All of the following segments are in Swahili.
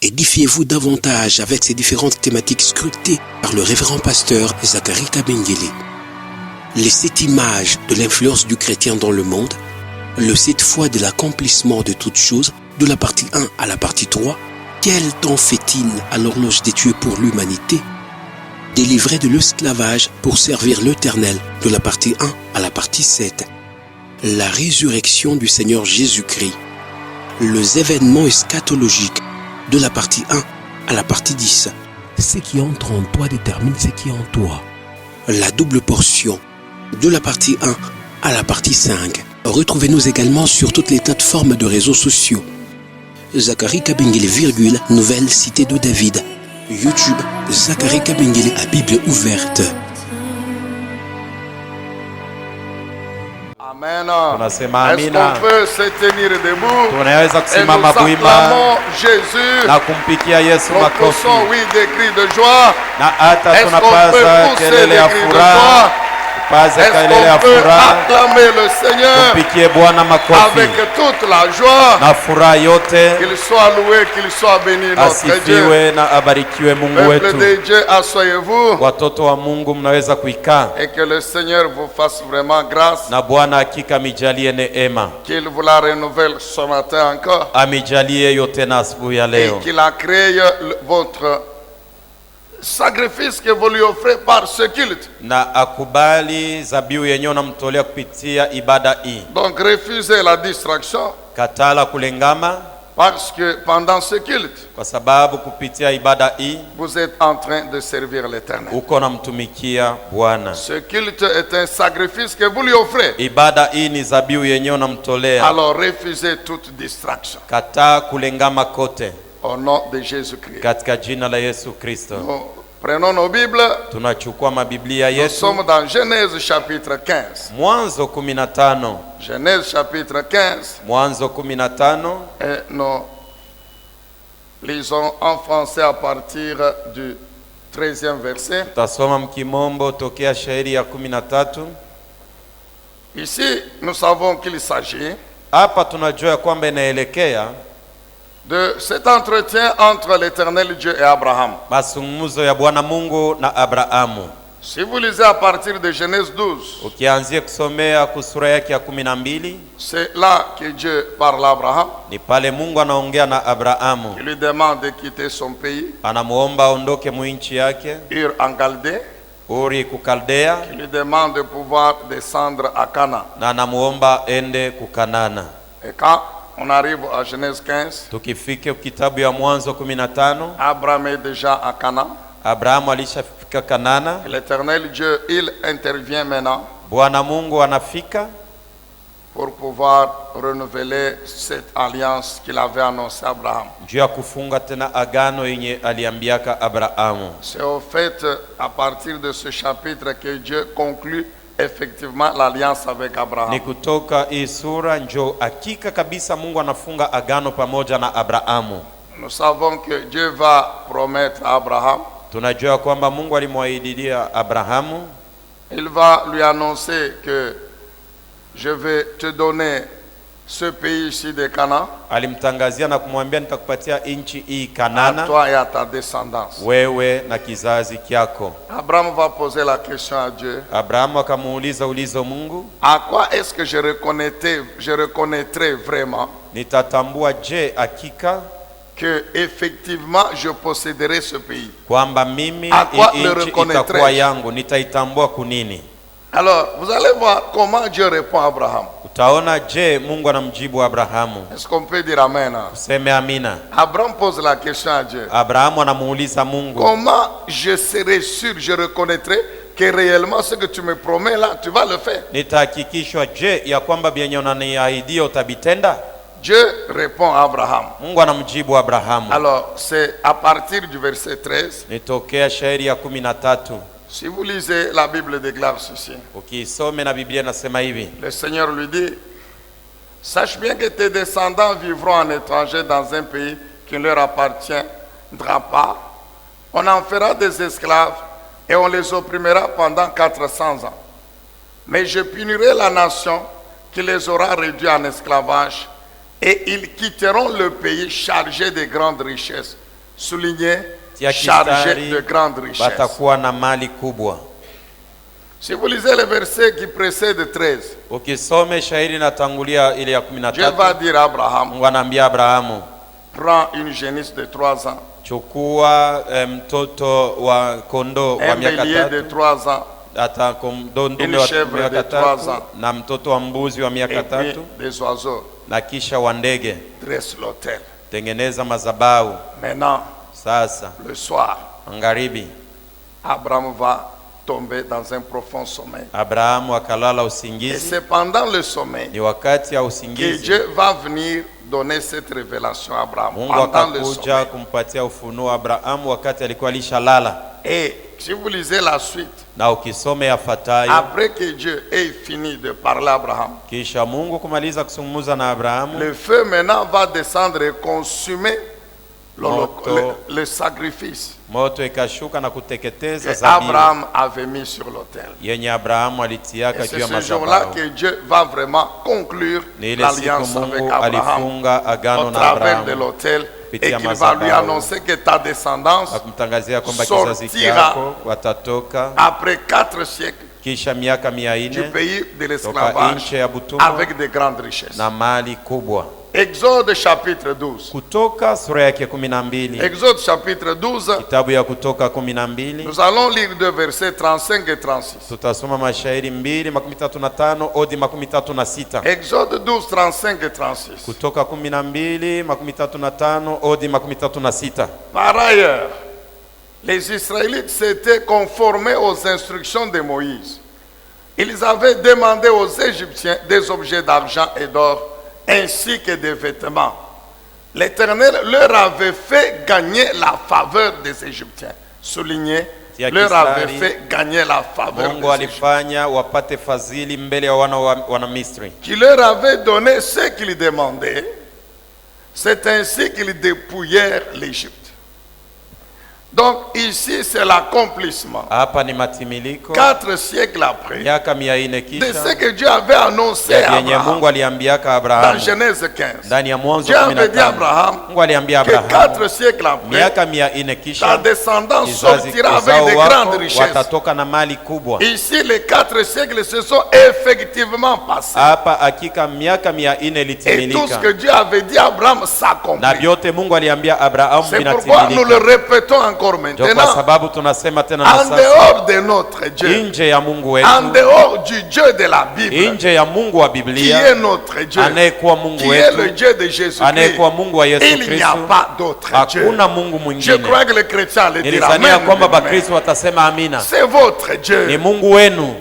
Édifiez-vous davantage avec ces différentes thématiques scrutées par le révérend pasteur Zacharie Kabengele. Les 7 images de l'influence du chrétien dans le monde, le 7 fois de l'accomplissement de toutes choses, de la partie 1 à la partie 3, quel temps fait-il à l'horloge des dieux pour l'humanité? Délivré de l'esclavage pour servir l'Éternel, de la partie 1 à la partie 7. La résurrection du Seigneur Jésus-Christ. Les événements eschatologiques, de la partie 1 à la partie 10. Ce qui entre en toi détermine ce qui est en toi. La double portion, de la partie 1 à la partie 5. Retrouvez-nous également sur toutes les plateformes de réseaux sociaux. Zacharie Kabengele, Nouvelle Cité de David. YouTube, Zacharie Kabengele à Bible ouverte. Amen. Tunasema Est-ce amina. qu'on peut se tenir debout Tunaweza et nous kusimama kuimba acclamons Jésus? na kumpikia Yesu Nous makofi, poussons, oui, des cris de joie. na hata Est-ce qu'on peut tunapaza pousser kelele des ya cris de furaha, joie? tupaze Est-ce kelele ya qu'on peut furaha, acclamer le Seigneur tumpikie Bwana makofi avec toute la joie? na furaha yote. Qu'il soit loué, qu'il soit béni, notre Dieu. Asifiwe na abarikiwe Mungu Peuple wetu. de Dieu, asseyez-vous Watoto wa Mungu, mnaweza kuikaa, et que le Seigneur vous fasse vraiment grâce, na Bwana hakika mijalie neema, qu'il vous la renouvelle ce matin encore amijalie yote na asubuhi ya et leo, qu'il accrée votre sacrifice que vous lui offrez par ce culte. na akubali zabiu yenye unamtolea kupitia ibada hii. Donc refusez la distraction Katala kulengama, parce que pendant ce culte, kwa sababu kupitia ibada hii vous êtes en train de servir l'Éternel. uko namtumikia Bwana. Ce culte est un sacrifice que vous lui offrez. Ibada hii ni zabiu yenye unamtolea. Alors refusez toute distraction. Kataa kulengama kote Au nom de Jésus-Christ. katika jina la Yesu Kristo. Nous prenons nos Bibles. Tunachukua mabiblia Nous yetu, sommes dans Genèse chapitre 15. Mwanzo 15. Genèse chapitre 15. Mwanzo 15, Et nous lisons en français à partir du 13e verset. tutasoma mkimombo tokea shairi ya 13. Ici, nous savons qu'il s'agit Hapa tunajua ya kwamba inaelekea de cet entretien entre l'Éternel Dieu et Abraham. mazungumzo ya Bwana Mungu na Abrahamu. Si vous lisez à partir de Genèse 12, Ukianzia kusomea kusura yake ya 12, c'est là que Dieu parle à Abraham. ni pale Mungu anaongea na Abrahamu, Il lui demande de quitter son pays, anamuomba aondoke muinchi yake Ur en Chaldée. Uri kukaldea, Il lui demande de pouvoir descendre à Canaan. na anamuomba ende kukanana. Et quand on arrive à Genèse 15, Tukifike kitabu ya Mwanzo 15, Abraham est déjà à Canaan. Abrahamu alishafika Kanana. L'Éternel Dieu, il intervient maintenant Bwana Mungu anafika pour pouvoir renouveler cette alliance qu'il avait annoncée à Abraham. juu ya kufunga tena agano yenye aliambiaka Abrahamu. C'est au fait, à partir de ce chapitre, que Dieu conclut effectivement l'alliance avec Abraham. Ni kutoka hii sura njo hakika kabisa Mungu anafunga agano pamoja na Abrahamu. Nous savons que Dieu va promettre à Abraham, Tunajua kwamba Mungu alimwahidia Abrahamu, il va lui annoncer que je vais te donner ce pays ici de Canaan, alimtangazia na kumwambia nitakupatia nchi hii à Kanana, toi et à ta descendance. wewe na kizazi kyako. Abraham va poser la question à Dieu. Abrahamu akamuuliza ulizo Mungu, À quoi est-ce que je reconnaîtrai vraiment nitatambua je hakika que effectivement je posséderai ce pays? kwamba mimi À quoi hii le nchi reconnaîtrai-je? itakuwa yangu, nitaitambua kunini? Alors, vous allez voir comment Dieu répond à Abraham. Utaona je Mungu anamjibu Abrahamu. Est-ce qu'on peut dire Amen? Useme amina. Abraham pose la question à Dieu. Abrahamu anamuuliza Mungu, Comment je serai sûr, je reconnaîtrai que réellement ce que tu me promets là, tu vas le faire? nitahakikishwa je ya kwamba vyenye unaniahidia utabitenda? Dieu répond à Abraham. Mungu anamjibu Abrahamu. Alors, c'est à partir du verset 13. Nitokea shairi ya 13. Si vous lisez la Bible de Glace ici, Ukisome na Biblia nasema hivi, le Seigneur lui dit, sache bien que tes descendants vivront en étranger dans un pays qui ne leur appartiendra pas. On en fera des esclaves et on les opprimera pendant 400 ans. Mais je punirai la nation qui les aura réduits en esclavage et ils quitteront le pays chargé de grandes richesses souligné, tia chargés de kistari, grandes richesses. batakuwa na mali kubwa. Si vous lisez le verset qui précède 13, Ukisome shairi natangulia ile ya Dieu va 13, dire à Abraham, Mungu anaambia Abrahamu, prends une génisse de 3 ans, chukua mtoto wa kondoo wa un miaka bélier de 3, 3 ans, hata ndume une wa chèvre miaka de 3 3 ans, na mtoto wa mbuzi wa et miaka puis 3, des oiseaux. na kisha wa ndege. Dresse l'autel. Tengeneza madhabahu. Maintenant, Sasa le soir, magharibi, Abraham va tomber dans un profond sommeil. Abrahamu akalala Et usingizi. c'est pendant le sommeil Ni wakati ya que usingizi Dieu va venir donner cette révélation à Abraham. Mungu Pendant le akakuja sommeil. kumpatia ufunuo Abrahamu wakati alikuwa alishalala. Et si vous lisez la suite, Na ukisome yafuatayo, après que Dieu ait fini de parler à Abraham, kisha Mungu kumaliza kusungumuza na Abrahamu, le feu maintenant va descendre et consumer Moto. le sacrifice moto ikashuka na kuteketeza que zabibu Abraham avait mis sur l'autel. yenye Abrahamu Et alitiaka juu c'est ya ce jour-là madhabahu. que Dieu va vraiment conclure Ni ile siku l'alliance avec Mungu Abraham alifunga agano au na travers de Abrahamu, l'autel et kupitia qu'il va lui madhabahu, annoncer que ta descendance, akumtangazia kwamba kizazi sortira chako watatoka après 4 siècles kisha miaka du 400 pays de toka l'esclavage nchi ya butumwa avec de grandes richesses. na mali kubwa. Exode chapitre 12. Kutoka sura yake 12, Exode chapitre 12, kitabu ya Kutoka 12, nous allons lire deux versets 35 et 36. tutasoma mashairi 2:35 hadi 36. Exode 12, 35 et 36. Kutoka 12:35 hadi 36. Par ailleurs, les Israélites s'étaient conformés aux instructions de Moïse. Ils avaient demandé aux Égyptiens des objets d'argent et d'or, ainsi que des vêtements. L'Éternel leur avait fait gagner la faveur des Égyptiens. Souligné, leur avait fait gagner la faveur Mungu des Égyptiens. alifanya wapate fadhili mbele ya wana Misri. Qui leur avait donné ce qu'ils demandaient. C'est ainsi qu'ils dépouillèrent l'Égypte. Donc ici c'est l'accomplissement. Hapa ni matimiliko 4 siècles après, miaka 400 de ce kisha que Dieu avait annoncé à ya yenye Mungu Abraham aliambiaka dans Abrahamu Genèse 15. ndani ya Mwanzo Dieu avait dit à 15. Abraham Mungu aliambia que Abrahamu 4 siècles après, miaka 400 ta kisha descendance kizazi sortira avec uzao de wako grandes richesses. watatoka na mali kubwa. Ici, les 4 siècles se sont effectivement passés. Hapa hakika miaka 400 Et tout ce ilitimilika que Dieu avait dit à Abraham na s'accomplit. vyote Mungu aliambia Abrahamu C'est pourquoi nous le vinatimilika. répétons encore Ndio kwa maintenant. sababu tunasema tena na En sasa, dehors de notre Dieu, nje ya Mungu en wetu, dehors du Dieu de la Bible, nje ya Mungu wa qui est Biblia, notre Dieu, anayekuwa Mungu qui est le wetu, Dieu de Jésus-Christ, anayekuwa Mungu wa Yesu il n'y a Kristo, pas d'autre Dieu. hakuna Mungu Je mwingine. crois que les chrétiens le diront. Nilizania Amen. kwamba Bakristo watasema amina. C'est votre Ni Dieu. Mungu wenu.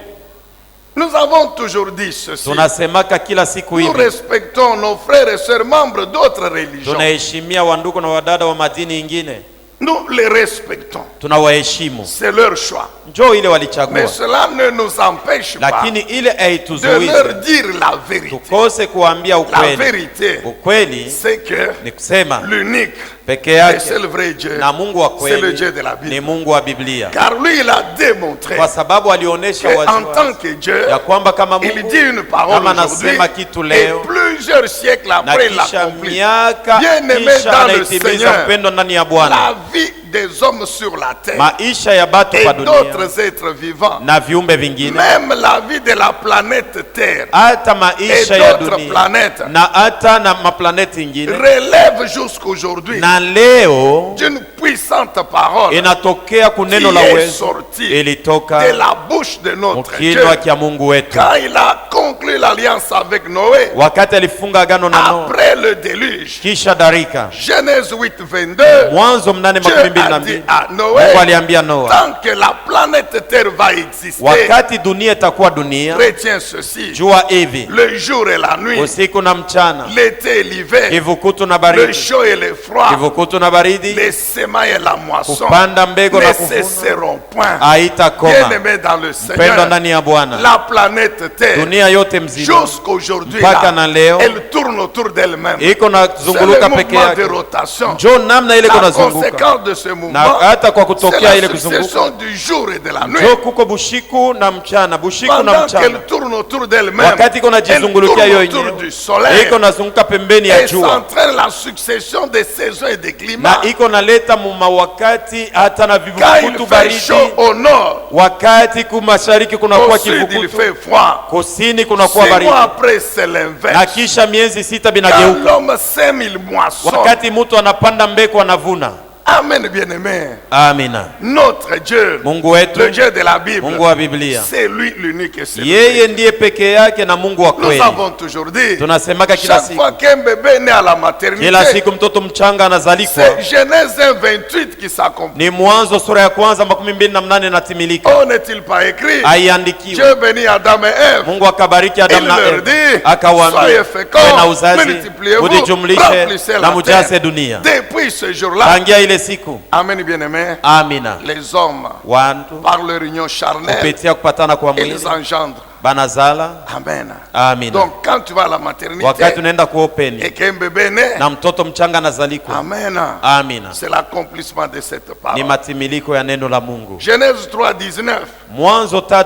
Nous avons toujours dit ceci. Tunasemaka kila siku Nous hivi, respectons nos frères et sœurs membres d'autres religions. tunaheshimia wandugu na wadada wa madini ingine, Nous les respectons. tunawaheshimu. C'est leur choix. Njoo ile Mais walichagua, cela ne nous empêche pas lakini ile de leur haituzuizi dire la vérité. tukose kuambia La ukweli. vérité, Ukweli c'est que ni kusema l'unique peke et yake seul vrai Dieu, na Mungu wa c'est le kweli Dieu de la ni Bible. Mungu wa Biblia, Car lui, il a démontré kwa sababu alionyesha qu'en wazi tant que Dieu, ya kwamba kama il Mungu dit une parole kama aujourd'hui anasema kitu et leo plusieurs siècles na après, il kisha l'accomplit. miaka Bien-aimé kisha dans le anaitimiza Seigneur, mpendo ndani ya Bwana. La vie des hommes sur la terre Maisha ya batu et pa dunia d'autres êtres vivants, na viumbe vingine, même la vie de la planète Terre hata et maisha ya d'autres dunia planètes, na hata na maplaneti ingine, relève jusqu'aujourd'hui na leo d'une puissante parole inatokea qui kuneno la est uwezo sortie ilitoka de la bouche de notre Dieu mkinywa kya Mungu wetu quand il a conclu l'alliance avec Noé wakati alifunga agano na Noa après le déluge. kisha darika. Genèse 8:22, Mwanzo Dieu a dit 8:22 à Noé, Mungu aliambia Noa, tant que la planète Terre va exister, wakati dunia itakuwa dunia, retiens ceci, jua hivi le jour et la nuit, usiku na mchana, l'été et l'hiver, kivukutu na le baridi, chaud et le froid, kivukutu na baridi, les semailles et la moisson kupanda mbegu ne na kuvuna cesseront point. haitakoma. Bien-aimé dans le Mpendwa Seigneur, ndani ya Bwana, la planète Terre, dunia yote mzima jusqu'aujourd'hui, mpaka na leo elle tourne autour d'elle-même. iko C'est nazunguluka le peke mouvement de yake. rotation. Njoo namna ile iko La nazunguka, conséquence de ce na mouvement, hata kwa c'est kutokea ile la kuzunguka, succession du jour et de la nuit. njoo kuko bushiku na mchana, bushiku na Pendant mchana. qu'elle tourne autour d'elle-même, Wakati iko elle najizungulukia tourne yo autour yenyewe, du soleil iko nazunguka pembeni ya et jua, s'entraîne la succession des saisons et des na climats. iko naleta mawakati hata na Quand il vivukutu fait baridi, chaud au nord, wakati kumashariki au kunakuwa sud il kivukutu, fait froid. kusini kunakuwa 6 mois baridi, après c'est na l'inverse. kisha miezi 6 Quand binageuka. l'homme sème, il moissonne. Wakati mtu anapanda mbegu anavuna. Amen, bien-aimé. Amina. Notre Dieu, Mungu wetu, le Dieu de la Bible, Mungu wa Biblia, c'est lui l'unique et c'est yeye ndiye peke yake na Mungu wa Nous kweli. avons toujours dit, Tunasemaka kila chaque siku, fois qu'un bébé naît à la kila maternité, siku mtoto mchanga anazalikwa, c'est Genèse 1:28 qui s'accomplit. ni Mwanzo sura ya kwanza 28 inatimilika. Oh, n'est-il pas écrit? Haiandikiwe. Dieu bénit Adam et Ève. Mungu akabariki Adamu Il na leur Eva, dit, akawaambia, soyez féconds, "Kuwe na uzazi, multipliez-vous, mujijumlishe remplissez na la mujaze terre." dunia." Depuis ce jour-là, Tangia ile siku, amen, bien-aimé, amina, les hommes, wantu par leur union charnelle, kupitia kupatana kwa mwili ils engendrent. banazala. Amen. Amina. Donc, quand tu vas à la maternité Wakati unaenda kuopeni et qu'un bébé naît, na mtoto mchanga anazalikwa, amen, amina, c'est l'accomplissement de cette ni parole. matimiliko ya neno la Mungu. Genèse 3:19. Mwanzo Dieu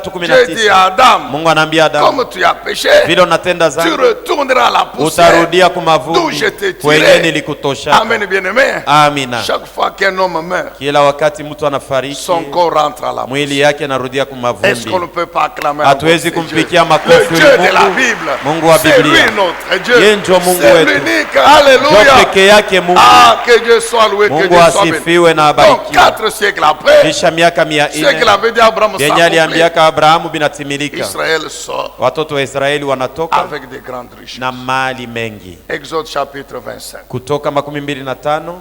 dit 3:19, à Adam, Mungu anaambia Adamu, comme tu as péché, vile unatenda tu dhambi retourneras à la poussière utarudia d'où kumavumbi je t'ai kwenye tiré. nilikutosha. Amen, bien-aimé. Amina. Chaque fois qu'un homme meurt, Kila wakati mtu anafariki, son corps rentre à la poussière. mwili yake anarudia Est-ce qu'on kumavumbi. ne peut pas acclamer Hatuwezi encore ce kumpikia Dieu? makofi Le Dieu de la Mungu, Bible, Mungu wa c'est lui Biblia. notre Dieu, Yeye ndio Mungu c'est wetu. l'unique, Ndio alléluia. peke yake Mungu. Ah, que Dieu soit loué, que Mungu Dieu soit béni. asifiwe na Donc, abarikiwe. 4 siècles après, Kisha miaka ce qu'il 400 avait dit à Abraham yenye s'accomplit. aliambiaka Abrahamu binatimilika. Israël sort Watoto wa Israeli wanatoka avec des grandes richesses. na mali mengi. Exode chapitre 25. Kutoka 25,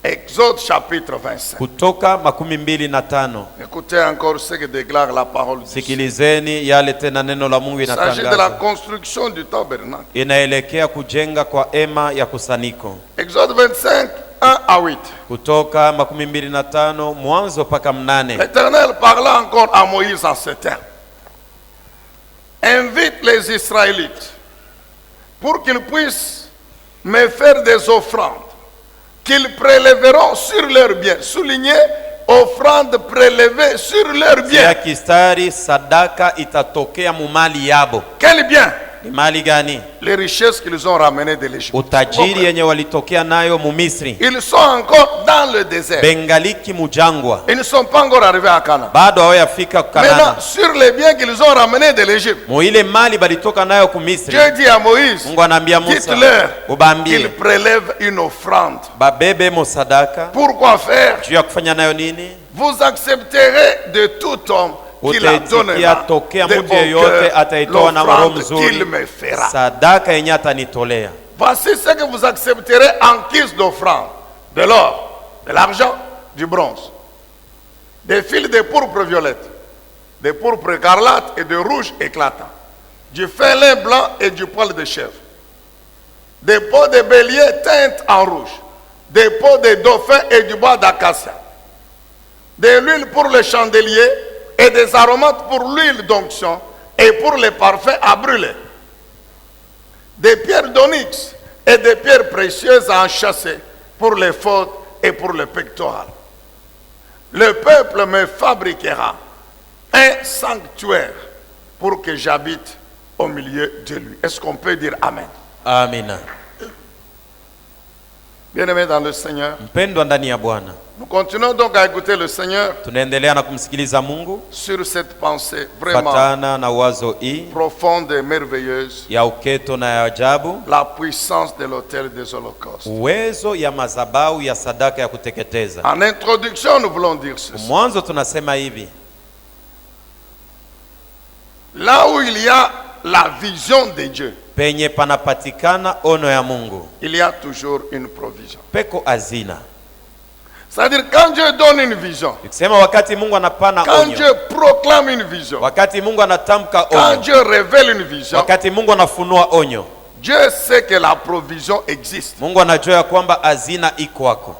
Exode chapitre 25. Kutoka 25. Écoutez encore ce que déclare la parole du Seigneur. Sikilizeni yale tena neno la Mungu Il s'agit de la inatangaza. construction du tabernacle. Inaelekea kujenga kwa hema ya kusaniko. Exode 25, 1 à 8. Kutoka 25 mwanzo mpaka 8. L'Éternel parla encore à Moïse en ces termes. Invite les Israélites pour qu'ils puissent me faire des offrandes qu'ils prélèveront sur leurs biens. Soulignez, offrandes prélevées sur leurs Ya biens. kistari sadaka itatokea mumali yabo. Quel bien? Ni mali gani? Les richesses qu'ils ont ramenées de l'Égypte. Utajiri yenye walitokea nayo Mumisri. Ils sont encore dans le désert. Bengaliki mujangwa. Ils ne sont pas encore arrivés à Canaan. Bado hawayafika Maintenant, Kanana. sur les biens qu'ils ont ramenés de l'Égypte, Muile mali balitoka nayo kumisri. Dieu dit à Moïse, Mungu anaambia Musa, dites-leur ubambie qu'ils prélèvent une offrande. babebe mo sadaka. Pourquoi faire? Juu ya kufanya nayo nini? Vous accepterez de tout homme qui la Utaitikia donnera tokea de mtu bon yeyote cœur ataitoa na roho l'offrande qu'il mzuri me fera. sadaka yenye atanitolea. Voici ce que vous accepterez en guise d'offrande: de l'or, de l'argent, du bronze, des fils de pourpre violette, de pourpre écarlate et de rouge éclatant, du fin lin blanc et du poil de chèvre, des peaux de bélier teintes en rouge, des peaux de dauphin et du bois d'acacia, de l'huile pour le chandelier et des aromates pour l'huile d'onction et pour les parfums à brûler, des pierres d'onyx et des pierres précieuses à enchâsser pour les fautes et pour le pectoral. Le peuple me fabriquera un sanctuaire pour que j'habite au milieu de lui. Est-ce qu'on peut dire Amen? Amina. Bien-aimés dans le Seigneur, Mpendwa ndani ya Bwana, nous continuons donc à écouter le Seigneur tunaendelea na kumsikiliza Mungu sur cette pensée vraiment fatana na wazo hii profonde et merveilleuse, ya uketo na ya ajabu, la puissance de l'autel des holocaustes. uwezo ya madhabahu ya sadaka ya kuteketeza. En introduction, nous voulons dire ceci. Mwanzo tunasema hivi, Là où il y a la vision de Dieu, penye panapatikana ono ya Mungu il y a toujours une provision. peko azina. C'est-à-dire, quand Dieu donne une vision, Nikisema wakati Mungu anapana quand onyo, Dieu proclame une vision, wakati Mungu anatamka quand onyo, Dieu révèle une vision, wakati Mungu anafunua onyo, Dieu sait que la provision existe. Mungu anajua ya kwamba azina iko kwako.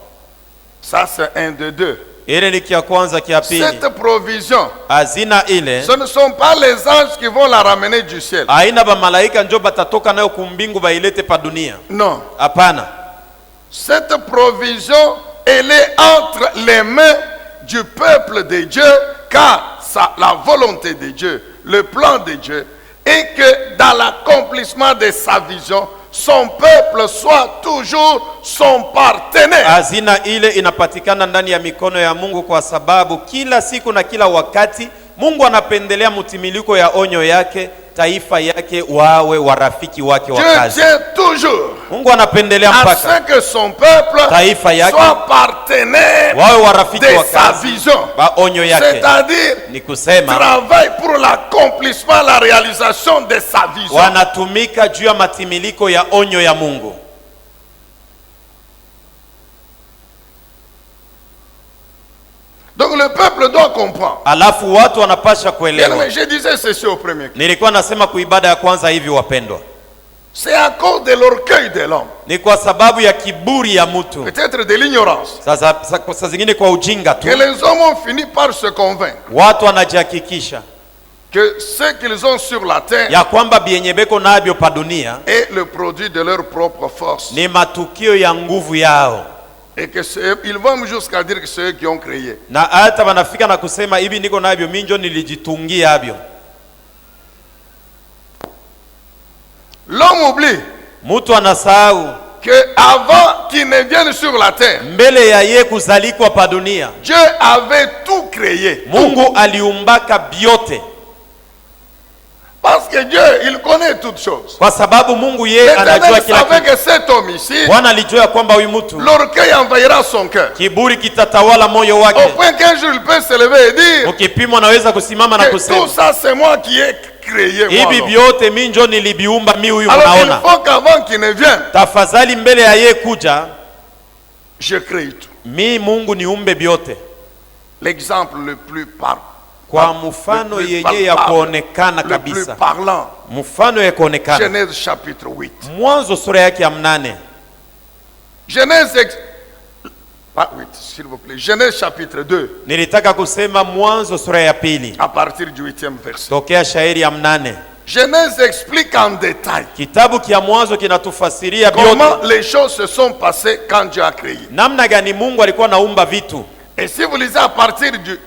Ça, c'est un de deux. Ile ni kia kwanza, kia pili. Cette provision, Azina ile ce ne sont pas les anges qui vont la ramener du ciel. aina ba malaika njo batatoka nayo kumbingu bailete pa dunia. Non. Hapana. Cette provision, elle est entre les mains du peuple de Dieu, car la volonté de Dieu, le plan de Dieu, est que dans l'accomplissement de sa vision, son peuple soit toujours son partenaire. Hazina ile inapatikana ndani ya mikono ya Mungu, kwa sababu kila siku na kila wakati Mungu anapendelea mtimiliko ya onyo yake, taifa yake wawe warafiki wake wa kazi. Dieu toujours Mungu anapendelea mpaka afin que son peuple taifa yake soit partenaire wawe warafiki de wa sa kazi vision. ba onyo yake. C'est-à-dire Ni kusema travaille pour l'accomplissement, la réalisation de sa vision. wanatumika juu ya matimiliko ya onyo ya Mungu. Donc le peuple doit comprendre. Alafu watu wanapasha kuelewa. Mais je disais ceci au premier. Nilikuwa nasema kuibada ya kwanza hivi, wapendwa, C'est à cause de l'orgueil de l'homme. ni kwa sababu ya kiburi ya mtu, Peut-être de l'ignorance. saa zingine kwa ujinga tu, Que les hommes ont fini par se convaincre watu wanajihakikisha que ce qu'ils ont sur la terre ya kwamba bienye beko nabyo pa dunia est le produit de leur propre force. ni matukio ya nguvu yao, Et que ils vont jusqu'à dire que c'est eux qui ont créé. na hata wanafika na kusema hivi, niko nabyo minjo nilijitungia abyo. L'homme oublie Mtu anasahau que avant qu'ils ne viennent sur la terre, mbele ya ye kuzalikwa pa dunia Dieu avait tout créé. Mungu aliumbaka byote, Parce que Dieu, il connaît toutes choses. kwa sababu Mungu ye anajua L'Éternel kila savait kitu. que cet homme ici, Bwana alijua kwamba huyu mtu l'orgueil envahira son cœur. kiburi kitatawala moyo Au wake. point qu'un jour il peut se lever et dire Ukipimwa naweza kusimama na que kusema tout ça c'est moi qui ai créé. Moi, hivi non. vyote mimi njo nilibiumba mimi huyu. Alors il Unaona, faut qu'avant qu'il ne vienne, tafadhali mbele ya ye kuja je crée tout. mi Mungu niumbe vyote. L'exemple le plus parlant, Kwa mfano yenye ya kuonekana le plus kabisa, parlant, mfano ya kuonekana, Genèse chapitre 8. Mwanzo sura yake ya 8. Genèse, pas 8, s'il vous plaît. Genèse chapitre 2, Nilitaka kusema Mwanzo sura ya 2 à partir du 8e verset. tokea shairi ya 8. Genèse explique en détail Kitabu kia Mwanzo kinatufasiria comment vyote, les choses se sont passées quand Dieu a créé. namna gani Mungu alikuwa naumba vitu. Et si vous lisez à partir du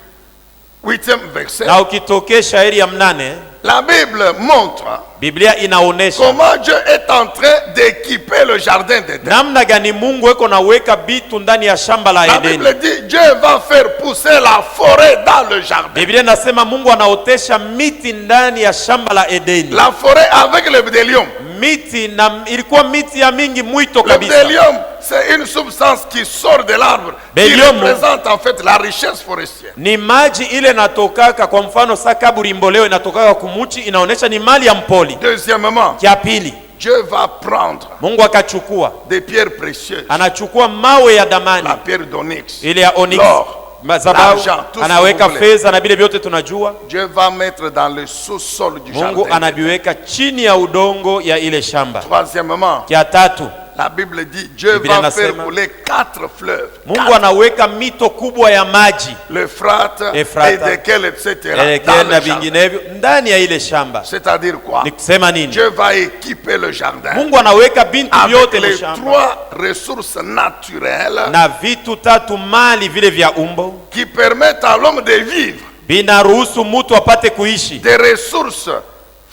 8e verset, Na ukitokea shairi ya 8, la Bible montre Biblia inaonesha comment Dieu est en train d'équiper le jardin d'Éden. namna gani Mungu eko naweka bitu ndani ya shamba la La Edeni. Bible dit Dieu va faire pousser la forêt dans le jardin. Biblia inasema Mungu anaotesha miti ndani ya shamba la Edeni. La forêt avec le bdellium. Miti na ilikuwa miti ya mingi mwito Le kabisa. bdellium, c'est une substance qui sort de l'arbre, qui Bdellium, représente en fait la richesse forestière. Ni maji ile natokaka, kwa mfano sakaburimbo leo inatokaka kumuchi, inaonesha ni mali ya mpoli. Deuxièmement, Kia pili, Dieu va prendre Mungu akachukua, des pierres précieuses, anachukua mawe ya damani, la pierre d'onyx, ile ya onyx, l'or, madhabahu, l'argent, tout ce anaweka que vous voulez. fedha na vile vyote tunajua. Dieu va mettre dans le sous-sol du Mungu jardin. anaviweka chini ya udongo ya ile shamba. Troisièmement, Kia tatu, la Bible dit Dieu Biblia va faire inasema, couler 4 fleuves. Mungu anaweka mito kubwa ya maji, L'Euphrate, Efrata, et desquels, etc. Elekele dans na le jardin. vinginevyo ndani ya ile shamba. C'est-à-dire quoi? Ni kusema nini? Dieu va équiper le jardin Mungu anaweka bintu avec vyote les mshamba 3 ressources naturelles na vitu tatu mali vile vya umbo qui permettent à l'homme de vivre. binaruhusu mtu apate kuishi, Des ressources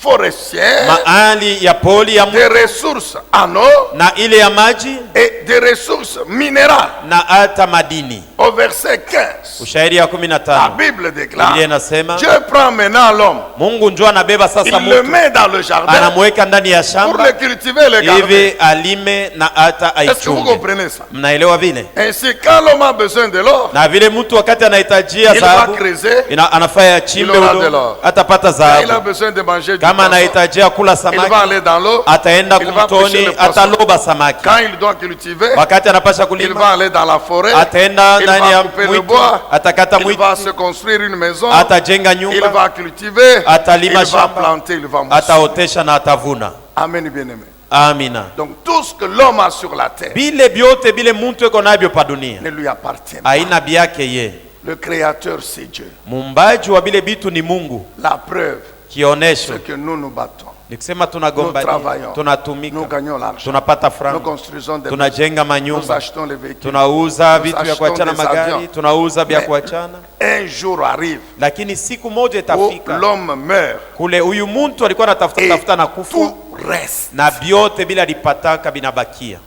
forestières, maali ya poli ya des mtu ressources en eau na ile ya maji et des ressources minérales. na hata madini. Au verset 15, Ushairi ya la 15 Bible déclare, Biblia inasema Dieu prend maintenant l'homme, Mungu njo anabeba sasa il le mtu met dans le jardin anamweka ndani ya pour shamba le cultiver et le garder. hivi alime na hata Est-ce que vous aichunge. comprenez ça? Mnaelewa vile? Ainsi, quand l'homme a besoin de l'or, Na vile mtu wakati anahitajia il va dhahabu creuser. anafanya chimbe Il aura de udongo, l'or. atapata Quand il a dhahabu. besoin de manger du Kama poisson, anahitajia kula il samaki, va aller dans l'eau. ataenda Il va pêcher kumtoni, le poisson. ataloba samaki. Quand il doit cultiver, Wakati anapasha il va kulima, aller dans la forêt. ataenda Il ndani va ya couper le mwitu, bois. atakata Il mwitu, va se construire une maison. atajenga Il nyumba, va cultiver. Il atalima va shamba, planter. Il va mousser. ataotesha na atavuna. Amen, bien-aimé. Amina. Donc tout ce que l'homme a sur la terre Bile byote bile muntu eko nabyo pa dunia ne lui appartient pas. aina byake ye. Le créateur, c'est Dieu. Mumbaji wa bile bitu ni Mungu. La preuve, Kionesho c'est que nous nous battons. Nikisema Nous tunagombania, travaillons. Nous tunatumika, gagnons l'argent. tunapata Nous franga, construisons des maisons. tunajenga Nous manyumba, achetons les véhicules. tunauza Nous vitu vya achetons kuachana des magari, avions. tunauza vya Mais kuachana. un jour arrive Lakini siku moja où itafika l'homme meurt. kule huyu mtu alikuwa Et anatafuta na kufa tout reste. na vyote bila alipataka binabakia.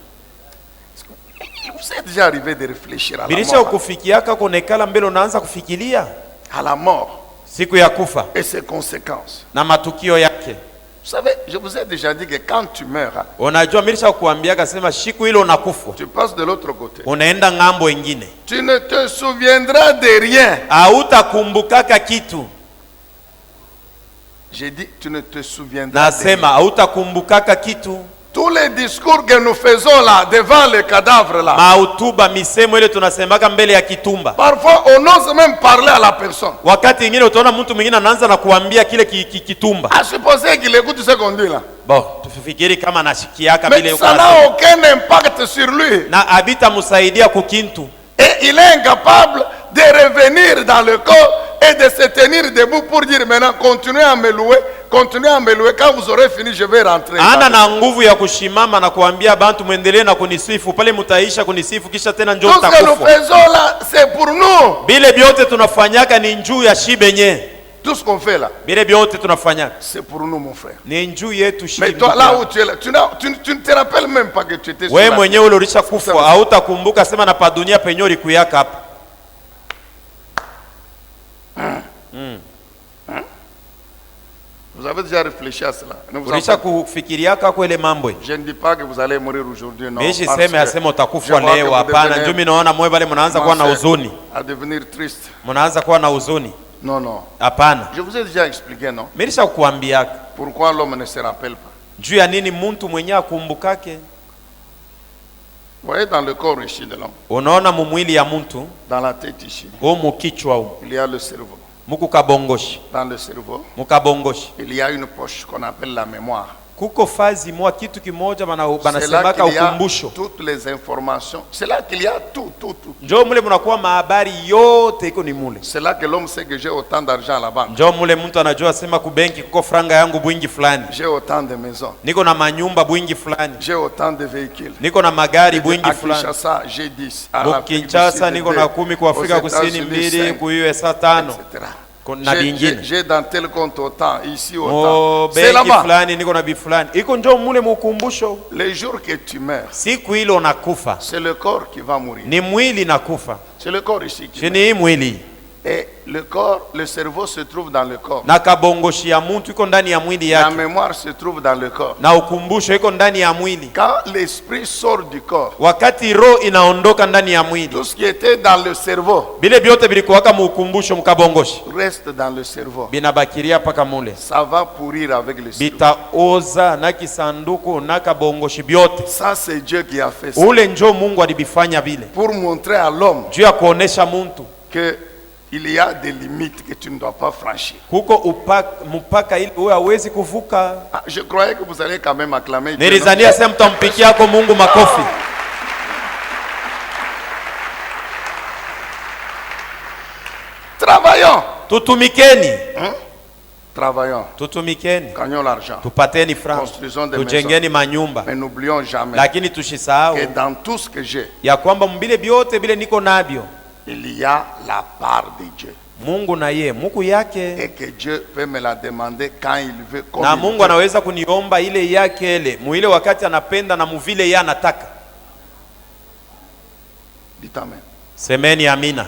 Vous êtes déjà arrivé de réfléchir à la Bilisha mort. ukufikiaka kunekala mbele unaanza kufikiria À la mort siku ya kufa et ses conséquences. na matukio yake. Vous savez, je vous ai déjà dit que quand tu meurs, Unajua milisha kuambiaka sema siku ile unakufa tu passes de l'autre côté. unaenda ngambo ingine, Tu ne te souviendras de rien. hautakumbukaka kitu. J'ai dit, tu ne te souviendras de Nasema rien. hautakumbukaka kitu. Tous les discours que nous faisons là, devant les cadavres là, Mautuba misemo ile tunasemaka mbele ya kitumba, parfois on n'ose même parler à la personne. wakati ingine utaona mtu mwingine anaanza na kuambia kile kitumba. À supposer qu'il écoute ce qu'on dit là. Bon, tufikiri kama anashikiaka Mais vile yuko ça anasema. n'a aucun impact sur lui. Na habita musaidia kukintu. Et il est incapable de revenir dans le corps et de se tenir debout pour dire maintenant continuez à me louer, continuez à me louer. Quand vous aurez fini, je vais rentrer. Ana na nguvu ya kushimama na kuambia bantu muendelee na kunisifu, pale mutaisha kunisifu kisha tena njoo Tout ce que nous takufa. faisons là, c'est pour nous. Bile byote tunafanyaka ni njuu ya shibenye. Tout ce qu'on fait là, Bile byote tunafanyaka c'est pour nous, mon frère. ni njuu yetu Mais shibe. toi, là où tu es là, tu ne te rappelles même pas que tu étais sur Wewe la mwenyewe ule ulisha kufa, hautakumbuka sema na pa dunia penye ulikuyaka hapa. Vous avez déjà réfléchi à cela. Ne vous en Ulisha faites. kufikiriaka kwa ile mambo. Je ne dis pas que vous allez mourir aujourd'hui, non. Mishi parce sema que yasema je utakufa vois que leo, vous hapana. devenez Njoo mimi naona mwe bale mnaanza kuwa na commencez huzuni. à devenir triste. Mnaanza kuwa na huzuni. Non, non. Hapana. Je vous ai déjà expliqué, non? Milisha kukuambiaka Pourquoi l'homme ne se rappelle pas? juu ya nini mtu mwenyewe akumbukake. Vous voyez, dans le corps ici de l'homme, Unaona mumwili ya mtu dans la tête ici, mukichwa huko il y a le cerveau. mukukabongoshi, Dans le cerveau, mukabongoshi il y a une poche qu'on appelle la mémoire. kuko fazi mwa kitu kimoja C'est là banasemaka qu'il y a ukumbusho. toutes les informations. C'est là qu'il y a tout. Njoo mule munakuwa mahabari yote iko ni mule. C'est là que l'homme sait que j'ai autant d'argent à la banque. Njoo mule mtu anajua sema kubenki kuko franga yangu bwingi fulani, J'ai autant de maisons. niko na manyumba bwingi fulani, J'ai autant de véhicules. niko na magari bwingi À fulani. Kinshasa, j'ai 10. À l'Afrique du Kinshasa Sud, niko deux. na 10, kwa Afrika Aux Kusini États-Unis, 2, 5, ku USA 5 etc. na bingine. J'ai dans tel compte autant, ici Mo autant. C'est benki là-bas. fulani niko na bi fulani. Iko njoo mule mukumbusho. Les jours que tu meurs, Siku ile unakufa c'est le corps qui va mourir. ni mwili nakufa. C'est le corps ici qui Chini hii mwili Et le corps, le cerveau se trouve dans le corps. na kabongoshi ya mtu iko ndani ya mwili La yake mémoire se trouve dans le corps. na ukumbusho iko ndani ya mwili. Quand l'esprit sort du corps, Wakati roho inaondoka ndani ya mwili, tout ce qui était dans le cerveau bile byote bilikuwaka muukumbusho mkabongoshi reste dans le cerveau. binabakiria paka mule, Ça va pourrir avec le cerveau. bitaoza na kisanduku na kabongoshi byote. Ça, c'est Dieu qui a fait ça. Ule njo Mungu alibifanya vile Pour montrer à l'homme juu ya kuonesha muntu que il y a des limites que tu ne dois pas franchir. kuko mpaka ili uwe hawezi kuvuka. Ah, je croyais que vous allez quand même acclamer Dieu. Nilizania sema mtampikiako Mungu makofi. Travaillons. Tutumikeni, Travaillons. tutumikeni, Gagnons l'argent. tupateni franga, Construisons des tujengeni manyumba, Mais n'oublions jamais lakini tushisahau que dans tout ce que j'ai, ya kwamba mbile byote bile niko nabyo il y a la part de Dieu. Mungu na ye muku yake, Et que Dieu peut me la demander quand il veut. Comme na il Mungu veut. anaweza kuniomba ile yake ile muile wakati anapenda na muvile ye anataka. Dites amen. Semeni amina.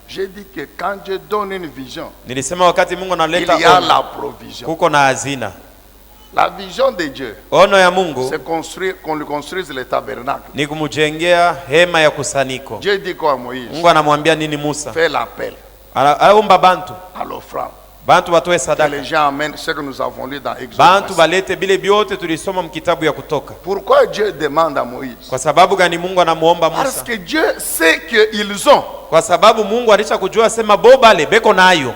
J'ai dit que quand Dieu donne une vision, Nilisema wakati Mungu il analeta y a ono, la provision. kuko na hazina. La vision de Dieu, Ono ya Mungu c'est construire, qu'on lui construise le tabernacle. ni kumujengea hema ya kusaniko. Dieu dit quoi à Moïse? Mungu anamwambia nini Musa? Fais l'appel Aomba bantu, à l'offrande. bantu watoe Que sadaka, les gens amènent ce que nous avons lu dans Exode. bantu balete bile byote tulisoma mkitabu ya Kutoka. Pourquoi Dieu demande à Moïse? Kwa sababu gani Mungu anamuomba Parce Musa? que Dieu sait qu'ils ont. Kwa sababu Mungu alisha kujua sema bobale beko nayo.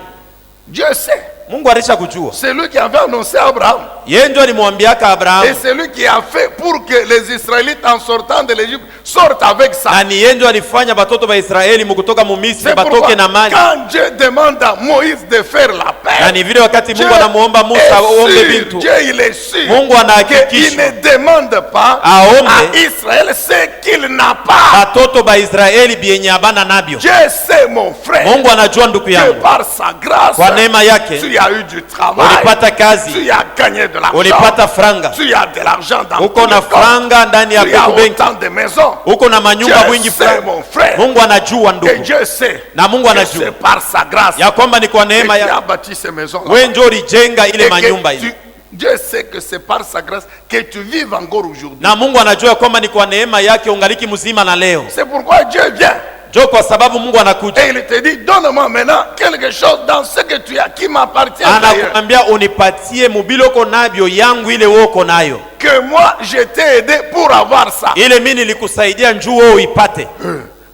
Dieu sait. Mungu alisha kujua. C'est lui qui avait annoncé à Abraham. Yeye ndio alimwambiaka Et Abrahamu, c'est lui qui a fait pour que les Israélites en sortant de l'Égypte sortent avec ça. na ni yeye ndio alifanya batoto ba Israeli mkutoka mu Misri C'est pourquoi batoke na maji. quand Dieu demande à Moïse de faire la paix, Na ni vile wakati Mungu anamuomba Musa est aombe sûr, bintu, Dieu il est sûr Mungu qu'il anahakikisha ne demande pas aombe à Israël ce qu'il n'a pas. batoto ba Israeli bienye abana nabyo. Dieu sait, mon frère, Mungu anajua ndugu que yangu, par sa grâce, kwa neema yake tu as eu du travail, ulipata kazi, tu as gagné de l'argent, ulipata franga, tu as de l'argent dans uko ton na compte, franga ndani ya tu as benki, autant de maisons. uko na manyumba Dieu mwingi sait, franga. mon frère, Mungu anajua que ndugu, Dieu sait na Mungu que anajua c'est par sa grâce ya kwamba ni kwa que neema tu as ya bâti ces maisons. wewe ndio ulijenga ile Et manyumba que ile, Dieu sait que c'est par sa grâce que tu vives encore aujourd'hui. na Mungu anajua kwamba ni kwa neema yake ungaliki mzima na leo. C'est pourquoi Dieu vient Jo kwa sababu Mungu anakuja et il te dit, donne-moi maintenant quelque chose dans ce que tu as qui m'appartient d'ailleurs. anakuambia unipatie mubiloko nabyo yangu ile woko nayo, Que moi je t'ai aidé pour avoir ça. ile mimi nilikusaidia njoo wewe uipate.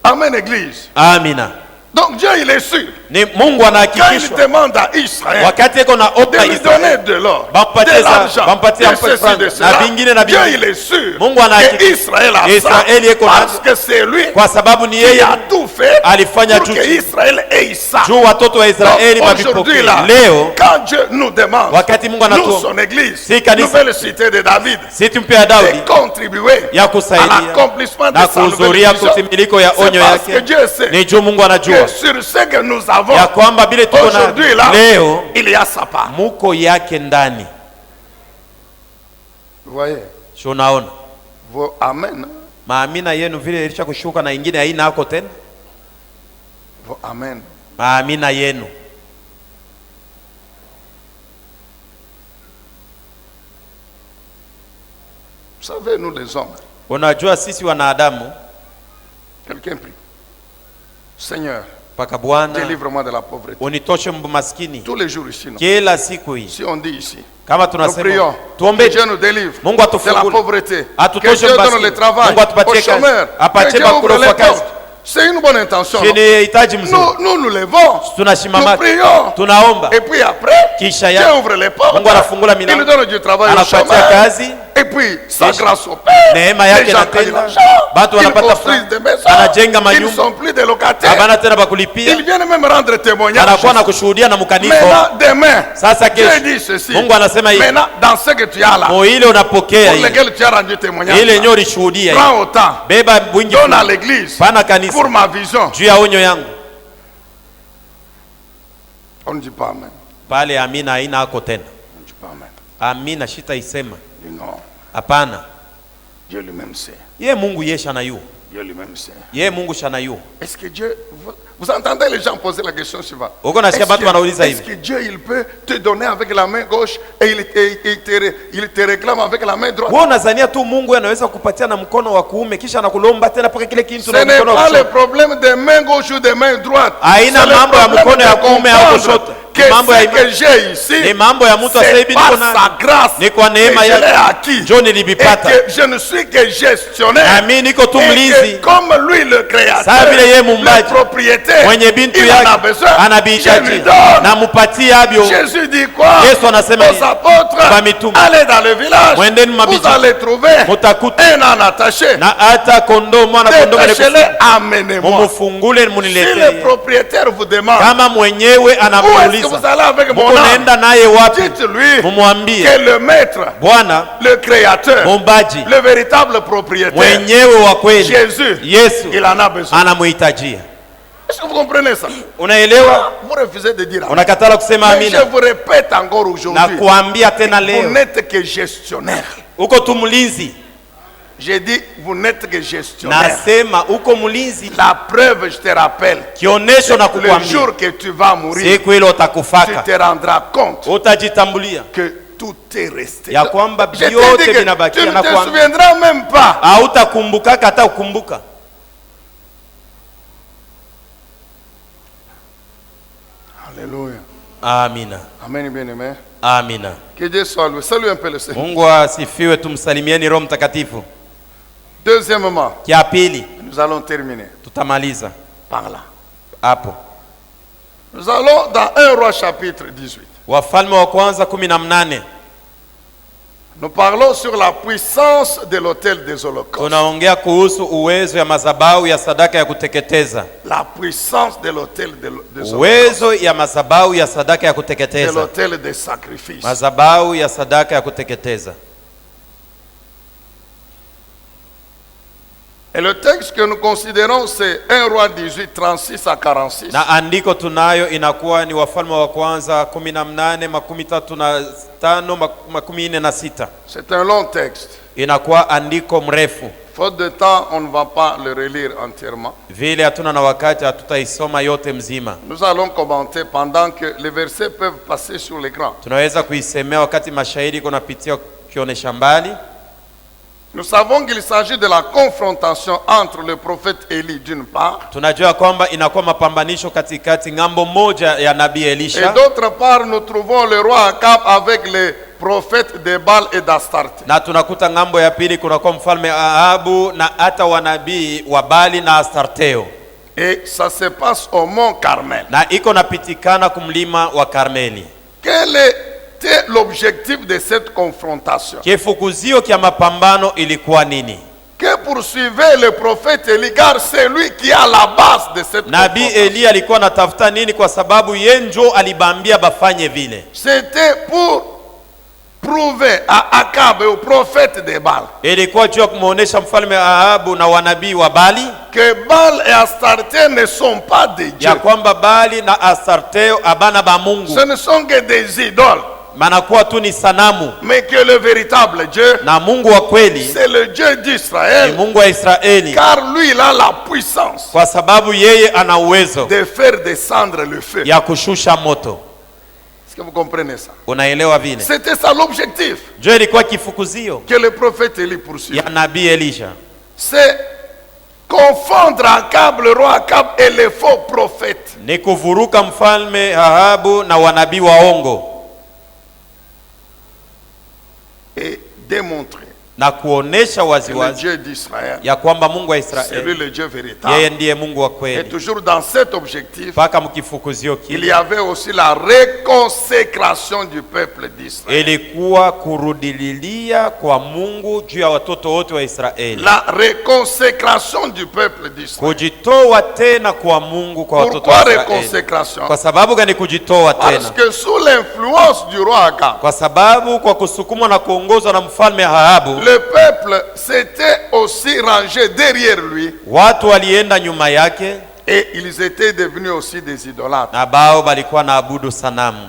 Amen, église. Amina. Donc Dieu il est sûr. Ni Mungu Quand il anahakikishwa demande à Israël wakati iko na de omba lui donner Israeli de l'or, bampatie de l'argent, bampatie de ceci, franga de na cela, vingine na Dieu vingine, il est sûr Mungu que anahakikisha Israël a ça Israeli iko parce nacho, que c'est lui kwa sababu ni qui yeye a tout fait alifanya pour juu que Israël ait ça. juu watoto wa Israeli Donc, aujourd'hui wavipokee. là, Leo quand Dieu nous demande, wakati Mungu nous anatuomba son église, Si kanisa- nouvelle cité de David, si tumpe ya Daudi de contribuer ya à kusaidia l'accomplissement de na sa nouvelle kuhudhuria mission, kutimiliko ya c'est onyo parce que yake, Dieu sait ni juu Mungu anajua que sur ce que nous avons ya kwamba bile tuko na aujourd'hui là, leo il y a sa part. muko yake ndani. Vous voyez, Si unaona vos amen, maamina yenu vile ilisha kushuka na ingine haina hako tena, vos amen. maamina yenu. Vous savez, nous les hommes, Unajua sisi wanadamu, quelqu'un prie, Seigneur, paka Bwana délivre-moi de la pauvreté. unitoshe maskini Tous les jours ici, non? kila siku hii. Si on dit ici, Kama nous tunasema prions, que tuombe Dieu nous délivre Mungu de la atufungule, pauvreté, que atutoshe Dieu donne maskini, le travail Mungu atupatie aux kazi, chômeurs, que apatie Dieu ouvre bakulu les kwa kazi. portes. C'est une bonne intention. non? Chini hitaji mzuri, Nous nous levons, nous tunashimama prions, tunaomba, et puis après, kisha Dieu ya ouvre les portes, Mungu anafungula il milango, donne du travail aux anapatia chômeurs, kazi, et puis sa Kisha. grâce au Père, neema les yake gens gagnent inatenda, l'argent, batu ils wanapata construisent franga, des maisons, anajenga ils ne manyumba, sont plus des locataires, habana tena bakulipia, ils viennent même rendre témoignage. anakuwa na kushuhudia na mkanisa. Maintenant, demain, Sasa Dieu kesho dit ceci. Mungu anasema hivi, Maintenant, dans ce que tu as là, mo ile unapokea pour ile lesquels tu as rendu témoignage, ile là, nyo ulishuhudia ile, prends autant, beba wingi donne à fulani, l'église pana kanisa pour ma vision. juu ya onyo yangu. On ne dit pas amen. Pale amina haina hako tena. On ne dit pas amen. Amina shita isema Dis non, hapana. Dieu lui-même sait. Ye Mungu ye shana yu, Dieu lui-même sait. ye Mungu shana yu. Est-ce que Dieu... Vous entendez les gens poser la question suivante. Uko nasikia batu wanauliza Est-ce hivi, que Dieu il peut te donner avec la main gauche et il te réclame avec la main droite? wewe unazania tu Mungu anaweza kupatia na mkono wa kuume kisha anakulomba tena paka kile kitu Ce na n'est mkono wa pas le kushoto? problème des mains gauche ou des mains droites. Haina C'est le mambo ya problème mkono ya de kuume au comprendre kushoto. que Mambo ya ce que j'ai ici, ni mambo ya mtu c'est asaibi par niko nayo. sa grâce Ni kwa neema que je l'ai yake acquis. njo Et nilivipata. que je ne suis que gestionnaire. Nami niko tu Et mlinzi, que comme lui le créateur, Sa vile yeye le muumbaji, propriétaire, mwenye bintu il en a yake besoin, je lui anabihitaji donne. na mupatie abyo. Jésus dit quoi? Yesu anasema Aux nini? apôtres, Kwa mitume, allez dans le village, mwendeni vous mabiji, allez trouver mutakuta un âne attaché. na hata kondoo, mwana kondoo Détachez-le, amenez-moi. mumufungule Si le muniletee. propriétaire vous demande, Kama mwenyewe où est-ce que anamuuliza vous allez avec mon muko âne? naenda naye wapi, Dites-lui mumwambie que le maître, Bwana le créateur, muumbaji le véritable propriétaire, mwenyewe wa kweli Jésus, Yesu il en a besoin. anamuhitajia. Est-ce que vous comprenez ça? Unaelewa? Vous refusez de dire amen. Unakatala kusema Mais je amina. vous répète encore Na aujourd'hui, kuambia tena vous leo, n'êtes que gestionnaire. uko tu mlinzi. J'ai dit, vous n'êtes que gestionnaire. Nasema uko mlinzi, La preuve, je te rappelle, kionesho na le kukwambia jour que tu vas mourir, siku ile tu utakufaka, te rendras compte utajitambulia que tout est resté. ya kwamba Je t'ai vyote dit que tu vinabakia, ne na te kwamba souviendras même pas. hautakumbukaka hata ukumbuka. Alléluia. Amina, Amen, bien-aimé. amina. Que Dieu soit loué. Salue un peu le Seigneur. Mungu asifiwe, tumsalimieni Roho Mtakatifu. Deuxièmement, Kia pili nous allons terminer tutamaliza par là. hapo. Nous allons dans 1 Roi chapitre 18. Wafalme wa kwanza 18. Nous parlons sur la puissance de l'autel des holocaustes. Tunaongea kuhusu uwezo ya madhabahu ya sadaka ya kuteketeza. La puissance de l'autel des holocaustes. Uwezo ya madhabahu ya sadaka ya De kuteketeza. l'autel des sacrifices. Madhabahu ya sadaka ya kuteketeza. Et le texte que nous considérons, c'est 1 Roi 18, 36 à 46. Na andiko tunayo inakuwa ni Wafalme wa kwanza 18, 35, 46. C'est un long texte. Inakuwa andiko mrefu. Faute de temps, on ne va pas le relire entièrement. Vile hatuna na wakati hatutaisoma yote mzima. Nous allons commenter pendant que les versets peuvent passer sur l'écran. Tunaweza kuisemea wakati mashahidi kunapitia kionesha mbali. Nous savons qu'il s'agit de la confrontation entre le prophète Élie d'une part Tunajua kwamba inakuwa mapambanisho katikati ngambo moja ya nabii et Elisha, d'autre part nous trouvons le roi Akab avec les prophètes de Baal et d'Astarte. na tunakuta ngambo ya pili kunakuwa mfalme Ahabu na hata wanabii wa Bali na Astarteo, Et ça se passe au mont Carmel. na iko napitikana kumlima wa Karmeli. Quel était l'objectif de cette confrontation? Kifukuzio kya mapambano ilikuwa nini? Que poursuivait le prophète Élie, car c'est lui qui est à la base de cette Nabii confrontation. Elia alikuwa anatafuta nini? Kwa sababu yenjo alibambia bafanye vile. C'était pour prouver à Akab et aux prophètes de Baal Ilikuwa juu ya kumuonesha mfalme Ahabu na wanabii wa Bali que Baal et Astarte ne sont pas des dieux. ya kwamba Bali na Astarteo abana ba Mungu, Ce ne sont que des idoles. manakuwa tu ni sanamu, Mais que le véritable Dieu, na Mungu wa kweli c'est le Dieu ni d'Israël. Mungu wa Israeli, Car lui, il a la puissance kwa sababu yeye ana uwezo de faire descendre le feu. ya kushusha moto. Est-ce que vous comprenez ça? Unaelewa vile? C'était ça l'objectif Jo ilikuwa kifukuzio que le prophète Élie poursuit. ya nabii Elisha, C'est confondre Akab, le roi Akab, et les faux prophètes. ni kuvuruka mfalme Ahabu na wanabii waongo Et démontrer na kuonesha que le waziwazi Dieu d'Israël, ya kwamba Mungu wa c'est lui Israeli le Dieu yeye véritable. ndiye Mungu wa Et kweli. toujours dans cet objectif, Mpaka mkifukuzio il y kile avait aussi la réconsécration du peuple d'Israël. ilikuwa kurudililia kwa Mungu juu ya watoto wote wa Israeli, La réconsécration du peuple d'Israël. kujitoa tena kwa Mungu kwa watoto Pourquoi wa Israeli. réconsécration? Kwa sababu gani kujitoa Parce tena? que sous l'influence du roi Akab, Kwa sababu kwa kusukumwa na kuongozwa na mfalme Ahabu, le peuple s'était aussi rangé derrière lui watu walienda nyuma yake et ils étaient devenus aussi des idolâtres. na bao balikuwa na abudu sanamu.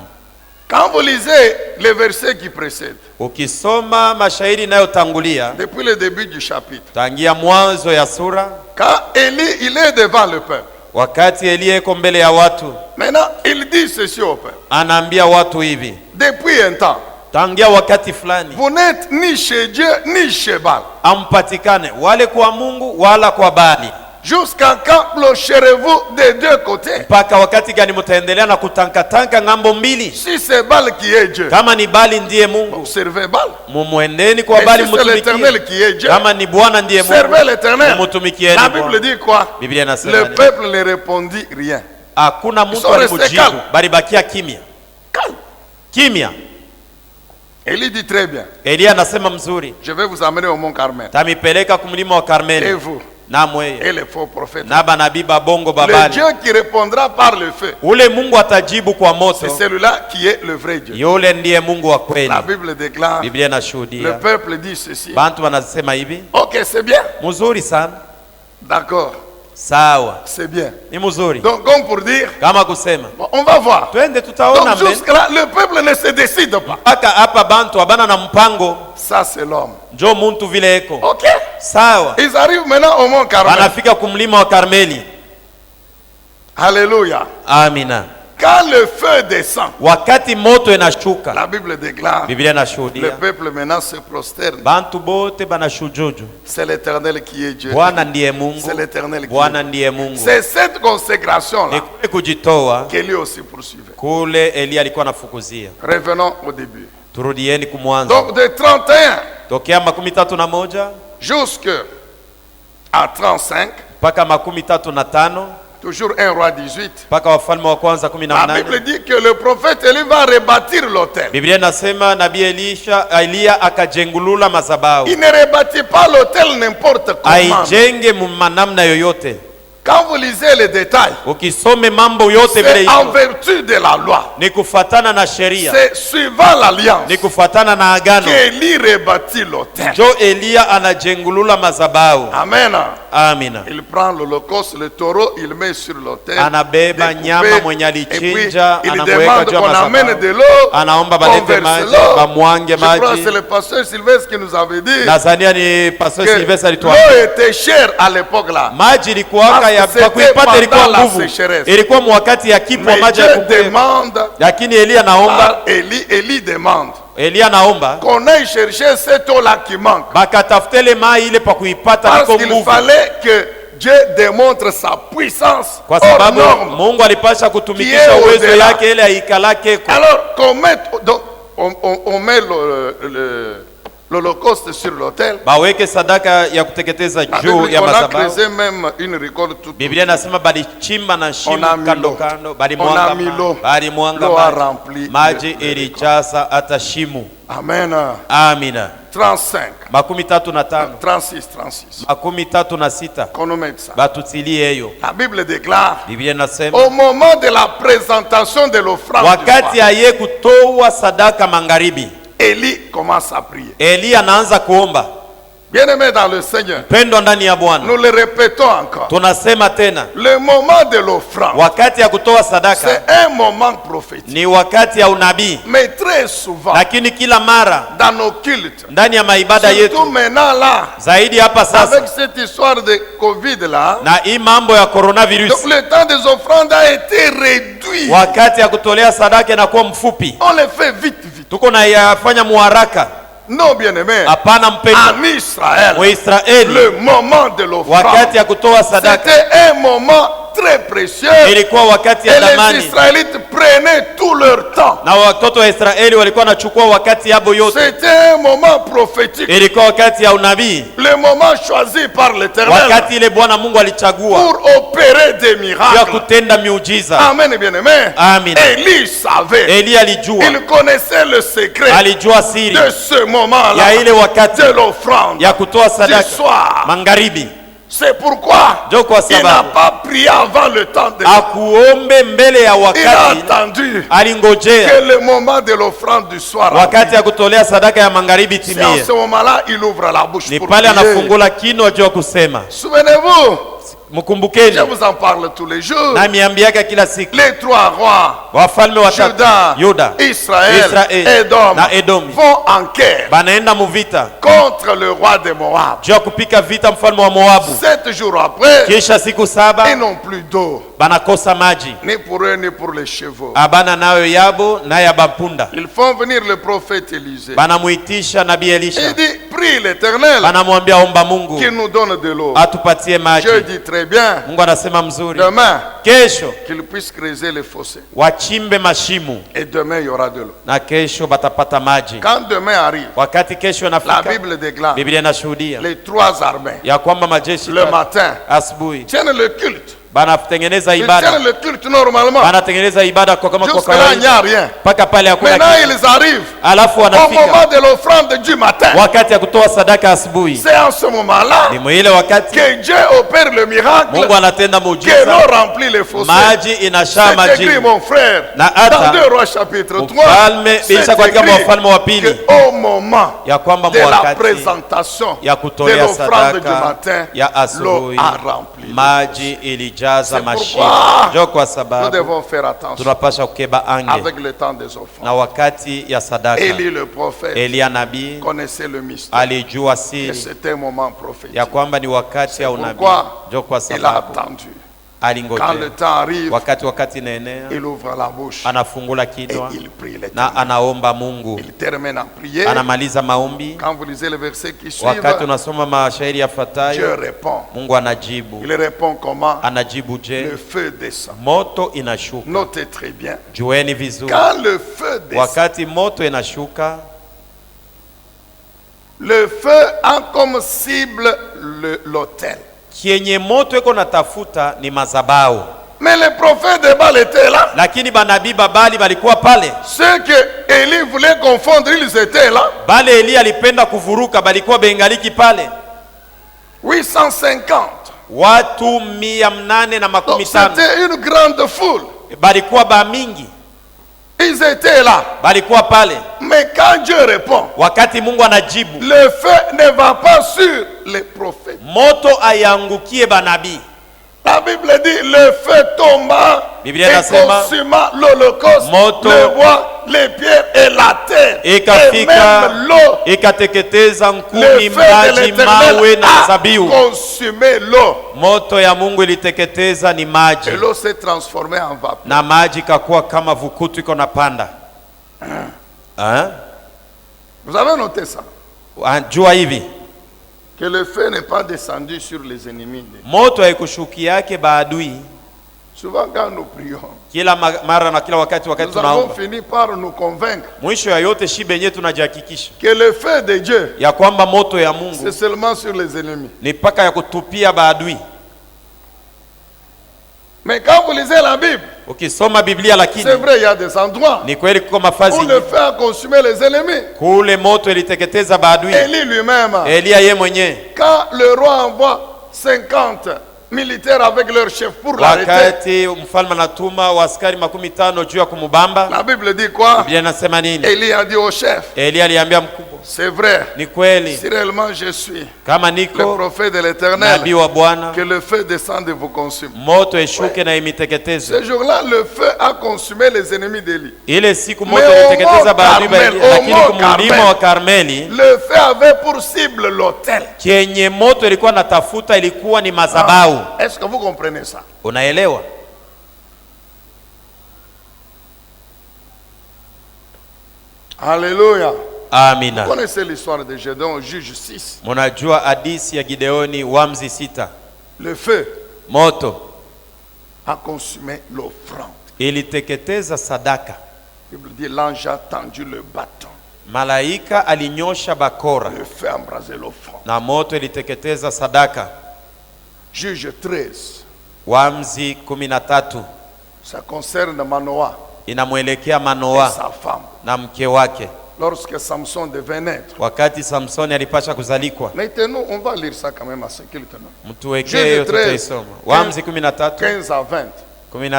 Quand vous lisez les versets qui précèdent, Ukisoma mashairi inayotangulia depuis le début du chapitre, tangia mwanzo ya sura, quand Élie, il est devant le peuple, wakati Elia iko mbele ya watu, maintenant il dit ceci au peuple. anaambia watu hivi, Depuis un temps, tangia wakati fulani vous n'êtes ni chez Dieu ni chez Baal. ampatikane wale kwa Mungu wala kwa Bali. Jusqu'à quand clocherez-vous des deux côtés? Mpaka wakati gani mtaendelea na kutankatanka ngambo mbili? Si c'est Baal qui est Dieu, Kama ni Bali ndiye Mungu, vous servez Baal. mumwendeni kwa Et Bali si c'est l'Éternel mumutumikie. qui est Dieu, Kama ni Bwana ndiye servez Mungu, l'Éternel. mumutumikieni La Bwana. Bible dit quoi? Biblia inasema Le nini? peuple ne répondit rien. Hakuna Ils mtu sont restés alimujibu, calmes. bali bakia kimya Calme. kimya. Élie dit très bien. Elia anasema mzuri, Je vais vous amener au mont Carmel. tamipeleka kumlima wa Et Karmeli vous, na mweye et les faux prophètes. na banabii babongo Le babali. Dieu qui répondra par le feu, Ule Mungu atajibu kwa moto, c'est celui-là qui est le vrai Dieu. yule ndiye Mungu wa kweli. La Bible déclare, Biblia le inashuhudia, peuple dit ceci. bantu wanasema hivi, Ok, c'est bien. mzuri sana, D'accord, sawa, c'est bien. ni mzuri. Donc, comme pour dire, Kama kusema bon, on va voir. twende tutaona Donc, mbele. jusque-là, le peuple ne se décide pas. Mpaka hapa bantu abana na mpango, Ça, c'est l'homme. njo muntu vile eko Ok. sawa. Ils arrivent maintenant au mont Carmel. Wanafika kumlima wa Karmeli. Alléluia. Amina. Quand le feu descend, Wakati moto inashuka, la Bible déclare, Biblia le inashuhudia peuple maintenant se prosterne. bantu bote banashujudu. C'est l'Éternel qui est Dieu. Bwana ndiye Mungu, C'est l'Éternel qui est Bwana Dieu. ndiye Mungu. C'est cette consécration-là Ni kule kujitoa qu'Élie aussi poursuivait. kule Elia alikuwa anafukuzia. Revenons au début. Turudieni kumwanzo, Donc de 31 tokea 31 jusqu'à 35, mpaka 35, toujours 1 Roi 18. mpaka Wafalme wa kwanza La Bible 18. dit que le prophète Élie va rebâtir l'autel. Biblia inasema nabii Eliya akajengulula madhabahu. Il ne rebâtit pas l'autel n'importe comment. Aijenge manamna yoyote. Quand vous lisez les détails, Ukisome mambo yote vile c'est en iko, vertu de la loi. ni kufatana na sheria, C'est suivant l'alliance ni kufatana na agano. qu'Élie rebâtit l'autel. Jo Eliya anajengulula madhabahu. Amen. Amina. Il prend l'holocauste, le taureau, il met sur l'autel. Anabeba découpé, nyama mwenye et puis alichinja, il anamweka demande juu ya qu'on amène madhabahu. de l'eau, Anaomba qu'on balete verse maji, l'eau. bamwange Je crois que maji. c'est le pasteur Sylvestre qui nous avait dit Nadhania ni Pastor que Sylvester l'eau alituambia était chère à l'époque là. maji ilikuwaka ya Parce que kuipata c'était ilikuwa pendant la nguvu, sécheresse. ilikuwa mwakati ya kipwa Mais maji Dieu ya kukunywa. demande, Lakini Eliya anaomba, par Élie demande Eliya anaomba qu'on aille chercher cette eau là qui manque. bakatafutele mai ile pa kuipata Parce liko qu'il nguvu, fallait que Dieu démontre sa puissance kwa hors sababu norme. Mungu alipasha kutumikisha Qui est uwezo au-delà. yake ile aikalakeko. Alors qu'on mette, donc, on met l'holocauste sur l'autel. Baweke sadaka ya kuteketeza La juu Bible, ya on a madhabahu. creusé même une récolte toute. Biblia inasema balichimba na On a shimo mis kando l'eau. kando, On balimwanga a mis l'eau. maji, balimwanga L'eau a maji, rempli maji le- ilijaza hata shimo. Amen. Amina. 35, 35, 36. 36 Qu'on nous mette ça. batutilie hiyo. La Bible déclare, Biblia inasema au moment de la présentation de l'offrande du wakati soir, aye kutoa sadaka magharibi, Élie commence à prier. Eliya anaanza kuomba. Bien-aimés dans le Seigneur, Pendwa ndani ya Bwana, nous le répétons encore. tunasema tena, Le moment de l'offrande, wakati ya kutoa c'est sadaka un moment prophétique. ni wakati ya unabii, Mais très souvent, lakini kila mara dans nos cultes, ndani ya maibada surtout yetu, maintenant là, zaidi hapa avec sasa cette histoire de Covid là, na hii mambo ya coronavirus, donc le temps des offrandes a été réduit. wakati ya kutolea sadaka inakuwa mfupi, On le fait vite. tuko na yafanya muharaka. Non, bien-aimés, Hapana mpendwa, en Israël, Waisraeli le moment de l'offrande, wakati ya kutoa sadaka c'était un moment très précieux. ilikuwa wakati Et ya les damani, Israélites prenaient tout leur temps. na watoto wa Israeli walikuwa wanachukua wakati yabo yote. C'était un moment prophétique. Ilikuwa wakati ya unabii, Le moment choisi par l'Éternel wakati ile Bwana Mungu alichagua pour opérer des ya miracles. kutenda miujiza. Amen, bien-aimés. Amen. Élie savait. Eliya alijua, Il connaissait le secret alijua siri de ce moment-là, ya ile wakati de l'offrande ya kutoa du sadaka soir. magharibi. C'est pourquoi Ndio kwa il n'a sababu pas prié avant le temps de akuombe mbele ya Il a wakati, attendu alingojea que le moment de l'offrande du soir wakati arrive. ya kutolea sadaka ya magharibi C'est en timie. ce moment-là il ouvre la bouche Ni pour pale prier. anafungula kinywa juu ya kusema. Souvenez-vous, je Mkumbukeni, vous en parle tous les jours. nami ambiaka kila siku, Les trois rois, wafalme watatu, Juda, Yuda, Israël, Israeli Edom, na Edomi vont en guerre banaenda muvita contre le roi de Moab. juu ya kupika vita mfalme wa Moabu. 7 jours après, Kisha siku saba ils n'ont plus d'eau, banakosa maji, ni pour eux ni pour les chevaux. abana nayo yabo na ya bapunda. Ils font venir le prophète Élisée. Banamuitisha nabii Elisha, Il dit, prie l'Éternel banamwambia omba Mungu qu'il nous donne de l'eau. atupatie maji. Je dis très bien, Mungu anasema mzuri, demain, kesho qu'il puisse creuser les fossés. wachimbe mashimo Et demain, il y aura de l'eau. na kesho batapata maji. Quand demain arrive, Wakati kesho la inafika, Bible déclare, Biblia inashuhudia les trois armées, ya kwamba majeshi le tatu matin, asubuhi tiennent le culte. banatengeneza Ils ibada, tiennent le culte normalement. banatengeneza ibada kwa kama kwa Jusque-là, il n'y kawaida a rien. mpaka pale hakuna Maintenant, kitu. ils arrivent Alafu au wanafika moment de l'offrande du matin. wakati ya kutoa sadaka asubuhi, C'est en ce moment-là ni mwile wakati que Dieu opère le miracle, Mungu anatenda que muujiza, l'eau remplit les fossés. maji inashaa C'est écrit, majini. mon frère, Na dans hata 2 Rois chapitre 3, Mfalme c'est Elisha katika écrit Wafalme wa pili qu'au moment ya kwamba de la wakati présentation ya de kutolea l'offrande du sadaka matin, ya l'eau asubuhi a rempli. maji ilijaza C'est mashimo. pourquoi Ndio kwa Nous sababu devons faire attention tunapasha kukeba ange avec le temps des offrandes. na wakati ya sadaka. Élie le prophète Eliya nabii connaissait le mystère alijua et siri c'était un moment prophétique. ya kwamba ni wakati ya unabii. Pourquoi Ndio kwa il a sababu attendu. Quand le alingojea temps arrive, wakati inaenea, il ouvre la bouche anafungula et kinywa il prie na l'Éternel. anaomba Mungu, Il termine en prière. anamaliza maombi. Quand vous lisez les versets qui Wakati suivent, unasoma mashairi Dieu yafuatayo, répond. Mungu anajibu. Il répond comment? Anajibu je, Le feu descend. moto inashuka. Notez très bien. Jueni vizuri, Quand le feu descend, wakati moto inashuka, le feu a comme cible l'autel. kienye moto iko natafuta ni mazabao. Mais les prophètes de Baal étaient là. lakini banabii babali balikuwa pale. Ceux que Élie voulait confondre, ils étaient là. Bale Eli alipenda kuvuruka balikuwa bengaliki pale. 850. Watu 850. C'était une grande foule. Balikuwa ba mingi. Ils étaient là. Balikuwa pale. Mais quand Dieu répond, Wakati Mungu anajibu, le feu ne va pas sur les prophètes. moto ayangukie banabii. La Bible dit le feu tomba Biblia et inasema, consuma l'holocauste, moto le bois, les pierres et la terre. Et ikafika même l'eau. ikateketeza Le nkuni, feu de maji, mawe l'Éternel na a zabiu. consumé l'eau. Moto ya Mungu iliteketeza ni maji, Et l'eau s'est transformée en vapeur. na maji kakuwa kama vukutu iko napanda. Vous avez noté ça? Jua hivi Que le feu n'est pas descendu sur les ennemis. moto haikushuki yake baadui. Souvent quand nous prions, Kila mara na kila wakati nous avons tunaomba, fini par nous convaincre mwisho ya yote shibe yenyewe tunajihakikisha que le feu de Dieu, ya kwamba moto ya c'est Mungu seulement sur les ennemis. ni paka ya kutupia baadui. Mais quand vous lisez la Bible, Ukisoma Biblia, c'est lakini vrai, il y a des endroits ni kweli kuko où mafazi le feu a consumé les ennemis. kule moto iliteketeza baadui. Élie lui-même, Elia ye mwenyewe quand le roi envoie 50 militaires avec leur chef pour l'arrêter, wakati mfalme anatuma waaskari 50 juu ya kumubamba, la Bible dit quoi? Biblia inasema nini? Élie a dit au chef, Elia aliambia mkubwa, c'est vrai, ni kweli si réellement je suis kama le niko prophète de nabii l'Éternel, wa Bwana, que le feu descende et vous consume. moto ishuke na imiteketeze. Ce jour-là, le feu a consumé les ennemis d'Élie. Ile siku moto Mais iliteketeza au baadui, Mont Carmel, lakini au Mont kumulima Carmel, wa Karmeli le feu avait pour cible l'autel. kenye moto ilikuwa natafuta ilikuwa ni madhabahu. Est-ce que vous comprenez ça? Unaelewa? Alléluia. Amina. Vous connaissez l'histoire de Gédéon, juge 6. Munajua hadisi ya Gideoni, Waamuzi 6. Le feu Moto a consumé l'offrande. iliteketeza sadaka. La Bible dit l'ange a tendu le bâton. Malaika alinyosha bakora Le feu a embrasé l'offrande. na moto iliteketeza sadaka. Juge 13. Waamuzi 13 Ça concerne Manoah inamwelekea et Manoa sa femme. na mke wake, Lorsque Samson devait naître. wakati Samsoni alipasha kuzalikwa. Maintenant, on va lire ça quand même à 5 minutes. Mtuwekee hiyo, tutaisoma. Waamuzi 13 15 à 20. 15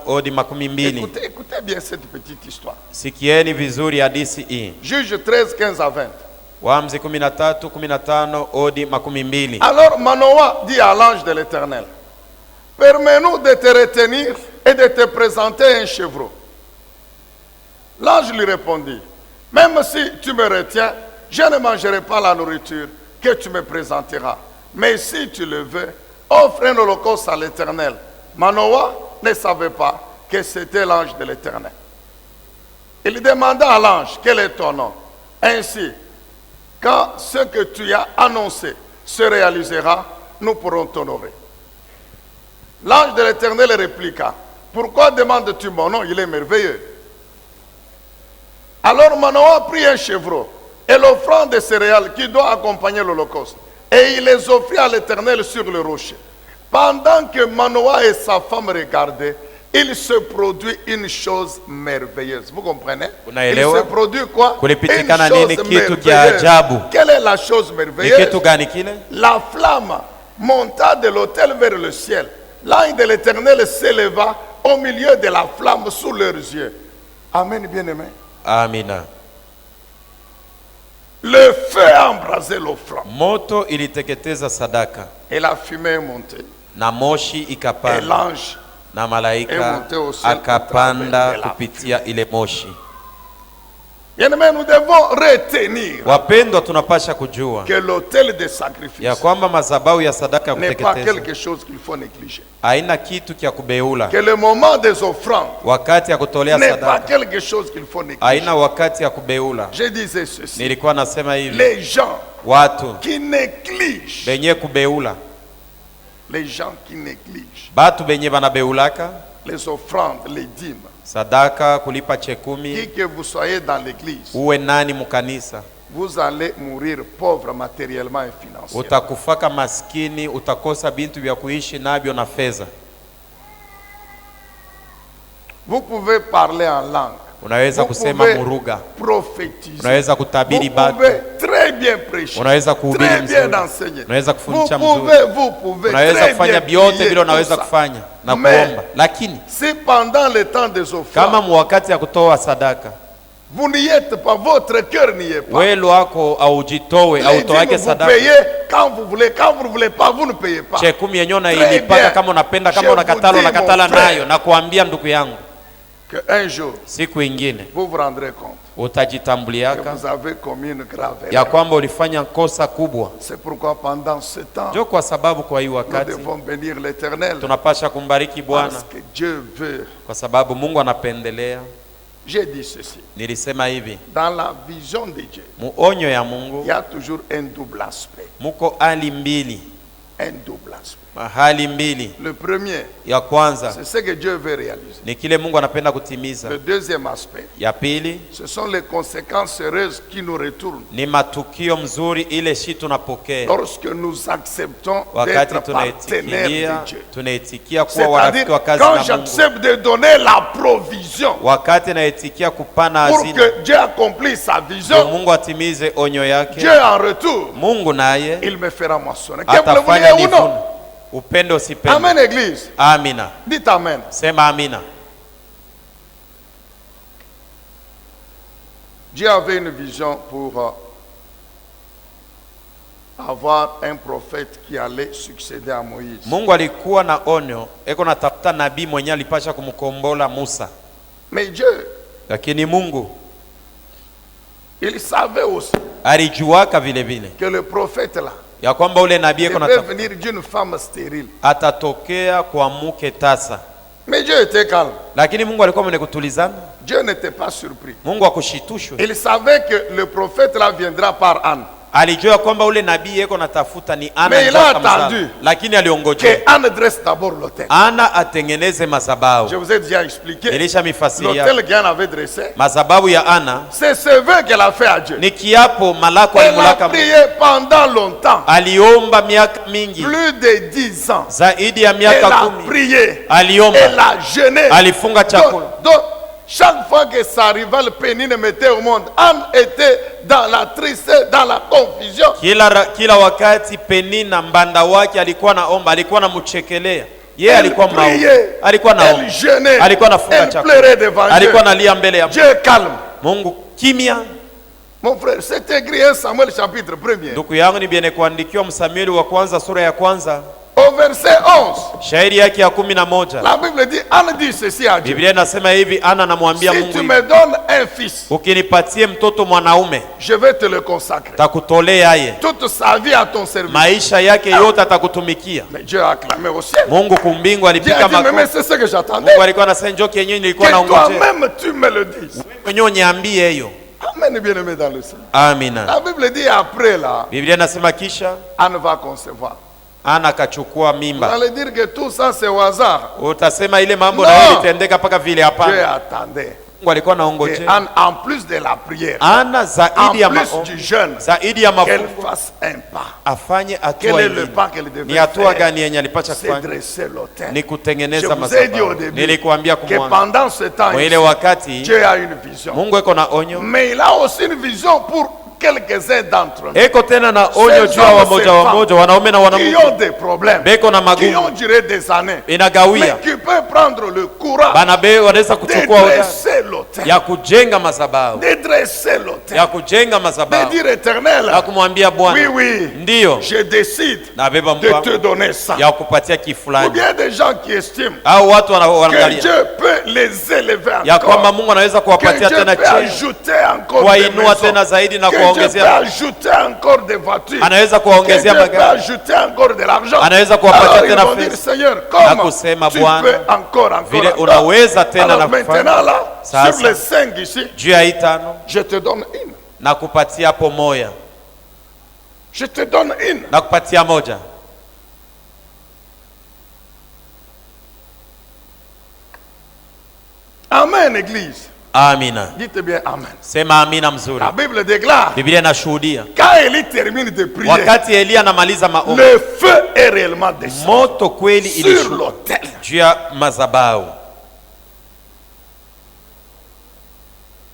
hadi 12. Écoutez bien cette petite histoire. Sikieni vizuri hadisi hii. Juge 13, 15 à 20. Waamuzi 13 15 hadi 12. Alors Manoah dit à l'ange de l'Éternel, permets-nous de te retenir et de te présenter un chevreau. L'ange lui répondit, même si tu me retiens, je ne mangerai pas la nourriture que tu me présenteras. Mais si tu le veux, offre un holocauste à l'Éternel. Manoah ne savait pas que c'était l'ange de l'Éternel. Il demanda à l'ange, quel est ton nom? Ainsi, quand ce que tu as annoncé se réalisera, nous pourrons t'honorer. L'ange de l'Éternel répliqua, pourquoi demandes-tu mon nom? Il est merveilleux. Alors Manoah prit un chevreau et l'offrande de céréales qui doit accompagner l'holocauste. Et il les offrit à l'Éternel sur le rocher. Pendant que Manoah et sa femme regardaient, il se produit une chose merveilleuse. Vous comprenez? Il se produit quoi? Une chose merveilleuse. Quelle est la chose merveilleuse? La flamme monta de l'autel vers le ciel. L'ange de l'Éternel s'éleva au milieu de la flamme sous leurs yeux. Amen, bien-aimé. Amina. Le feu a embrasé l'offrande. Moto iliteketeza sadaka. Et la fumée est montée. Na moshi Et ikapanda. l'ange Na malaika akapanda kupitia ile moshi. Bien-aimé, nous devons retenir Wapendwa, tunapasha kujua que l'autel de sacrifice ya kwamba madhabahu ya sadaka ya n'est pas kuteketeza quelque chose qu'il faut négliger. haina kitu kya kubeula. Que le moment des offrandes Wakati ya kutolea n'est pas sadaka quelque chose qu'il faut négliger. haina wakati ya kubeula. Je disais ceci. Nilikuwa nasema hivi, Les gens watu qui négligent, benye kubeula, les gens qui négligent batu benye banabeulaka les offrandes, les dîmes, sadaka, kulipa chekumi, qui que vous soyez dans l'église, uwe nani mukanisa, vous allez mourir pauvre matériellement et financièrement. utakufaka maskini, utakosa bintu vya kuishi nabyo na fedha. Vous pouvez parler en langue. Unaweza Vous kusema pouvez muruga. prophétiser. Unaweza kutabiri Vous batu. pouvez très bien prêcher. Unaweza kuhubiri Très bien mzuri. enseigner. Unaweza Vous kufundisha mzuri. pouvez Unaweza très kufanya bien vyote prier, vile unaweza tout ça. kufanya na Mais kuomba, lakini si pendant le temps des offrandes, kama mwakati ya kutoa sadaka vous n'y êtes pas, votre cœur n'y est pas. welu wako aujitowe Les au dîmes, toake vous sadaka, payez quand vous voulez pas, vous ne payez pas. chekumi yenyewe Très unailipaka bien. kama unapenda, Je kama unakatala vous dis, unakatala mon frère, nayo. Na kuambia ndugu yangu, Que un jour, siku ingine vous vous rendrez compte que utajitambuliaka vous avez commis une grave ya erreur. kwamba ulifanya kosa kubwa. C'est pourquoi pendant ce temps, Ndio kwa sababu kwa hii nous wakati devons bénir l'Éternel. tunapasha kumbariki Bwana, Parce que Dieu veut. kwa sababu Mungu anapendelea. J'ai dit ceci. Nilisema hivi, Dans la vision de Dieu, muonyo ya il Mungu y a toujours un double aspect. muko hali mbili, Un double aspect. mahali mbili. Le premier, Ya kwanza c'est ce que Dieu veut réaliser. ni kile Mungu anapenda kutimiza. Le deuxième aspect, Ya pili ce sont les conséquences heureuses qui nous retournent ni matukio mzuri ile shi tunapokea lorsque nous acceptons wakati d'être partenaires tunaitikia, de Dieu. tunaitikia kuwa warafiki C'est-à-dire, wa kazi quand na Mungu, j'accepte de donner la provision wakati naitikia kupana pour hazina que Dieu accomplisse sa ndio vision, Mungu atimize onyo yake, Dieu en retour, Mungu naye il me fera moissonner. Que vous le atafanya vouliez ou non. nivune. Upende usipende. Amen, Église. Amina. Dites Amen. Sema amina. Dieu avait une vision pour avoir un prophète qui allait succéder à Moïse. Mungu alikuwa na onyo, eko natafuta nabii mwenye alipasha kumkombola Musa. Mais Dieu, Lakini Mungu il savait aussi alijuaka vile vile que le prophète là ya kwamba ule nabii eko devait natafuta venir d'une femme stérile. atatokea kwa mke tasa. Mais Dieu était calme. Lakini Mungu alikuwa mwenye kutulizana. Dieu n'était pas surpris. Mungu akushitushwe. Il savait que le prophète là viendra par Anne. Alijua kwamba ule nabii yeko natafuta ni Ana. Mais il a attendu lakini aliongojea que Anne dresse d'abord l'autel. Ana atengeneze mazabau. Je vous ai déjà expliqué. Elisha mifasiria L'autel qu'Anne avait dressé, mazabau ya Ana c'est ce vœu qu'elle a fait à Dieu. ni kiapo malako Elle a alimulaka. prié pendant longtemps, Aliomba miaka mingi, plus de 10 ans. zaidi ya Elle miaka a 10. prié, Aliomba, elle a jeûné. alifunga chakula. Donc, chaque fois que sa rivale Pénine mettait au monde, Anne était dans la tristesse, dans la confusion. Kila wakati Penina mbanda wake alikuwa naomba, alikuwa namuchekelea. Yeye Elle alikuwa maombi, priait, alikuwa naomba, elle jeûnait, alikuwa nafunga elle chakula, pleurait devant Dieu. alikuwa nalia mbele ya Dieu calme. Mungu. Kimya. Mon frère, c'est écrit en Samuel chapitre 1er. Ndugu yangu, ni biene kuandikiwa Msamueli wa kwanza sura ya kwanza Au verset 11, shairi yake ya 11. la Bible dit, Anne dit ceci à Dieu. Biblia inasema hivi, Ana anamwambia Si Mungu tu hivi, me donnes un fils, ukinipatie mtoto mwanaume je vais te le consacrer. takutolea yeye, Toute sa vie à ton service. maisha yake yote atakutumikia. Mais Dieu a acclamé au ciel. Mungu kumbingu Dieu a alipika dit, mais makofi. c'est ce que j'attendais. Mungu alikuwa anasema njoo kienyeji nilikuwa Que naongojea. toi-même tu me le dises. Mwenyewe uniambie hiyo. Amen, bien-aimé dans le Seigneur. Amina. La Bible dit après là, Biblia inasema kisha Anne va concevoir. Ana akachukua Vous mimba. allez dire que tout ça c'est au hasard. Utasema ile mambo No. na wewe litendeka mpaka vile? Dieu Hapana. attendait. Mungu alikuwa Et anaongojea. Anne, en plus de la prière, Ana en zaidi ya plus maombi, du jeûne, zaidi ya qu'elle mafungo, fasse un pas. afanye Quel hatua est le ingine. pas qu'elle devait Ni hatua faire? gani yenye alipasha C'est kufanya? dresser l'autel. Ni Je kutengeneza vous ai dit au madhabahu. début Nilikuambia que kumwanzo, pendant ce temps, kwa ile ici, wakati Dieu a une vision. Mungu eko na onyo, Mais il a aussi une vision pour quelques-uns d'entre nous eko tena na onyo juu ya wamoja wamoja, wanaume na qui wanawake ont des problèmes, beko na qui magumu, ont duré des années, mais inagawia qui peuvent prendre le courage banabe wanaweza de kuchukua udani dresser l'autel, ya kujenga madhabahu, de dresser l'autel, ya kujenga de madhabahu, dire éternel, na kumwambia oui, Bwana, oui, ndiyo je décide nabeba de te mpango donner ça. ya kupatia Ou kifulani. bien des gens qui estiment Au watu que wanaangalia Dieu peut les élever ya kwamba encore, Mungu anaweza que kuwapatia Dieu tena peut cheo, ajouter encore des kuwainua maisons, tena zaidi na que Dieu peut kuwaongezea, ajouter encore des voitures, anaweza que kuwaongezea Dieu peut magari, ajouter encore de l'argent. anaweza kuwapatia Alors ils tena vont dire, pesa. Seigneur, Na comment kusema, tu Bwana, peux encore vile encore. unaweza tena Alors na kufanya. maintenant là, Sasa, sur les 5 ici, juu ya hii tano je te donne une. na kupatia hapo moya, Je te donne une. na kupatia moja. Amen, Église. Amina. Dites bien Amen. Sema amina mzuri. La Bible déclare, Biblia inashuhudia quand Élie termine de prier, wakati Elia anamaliza maombi, le feu est réellement descendu moto kweli sur ilishuka l'autel. juu ya madhabahu.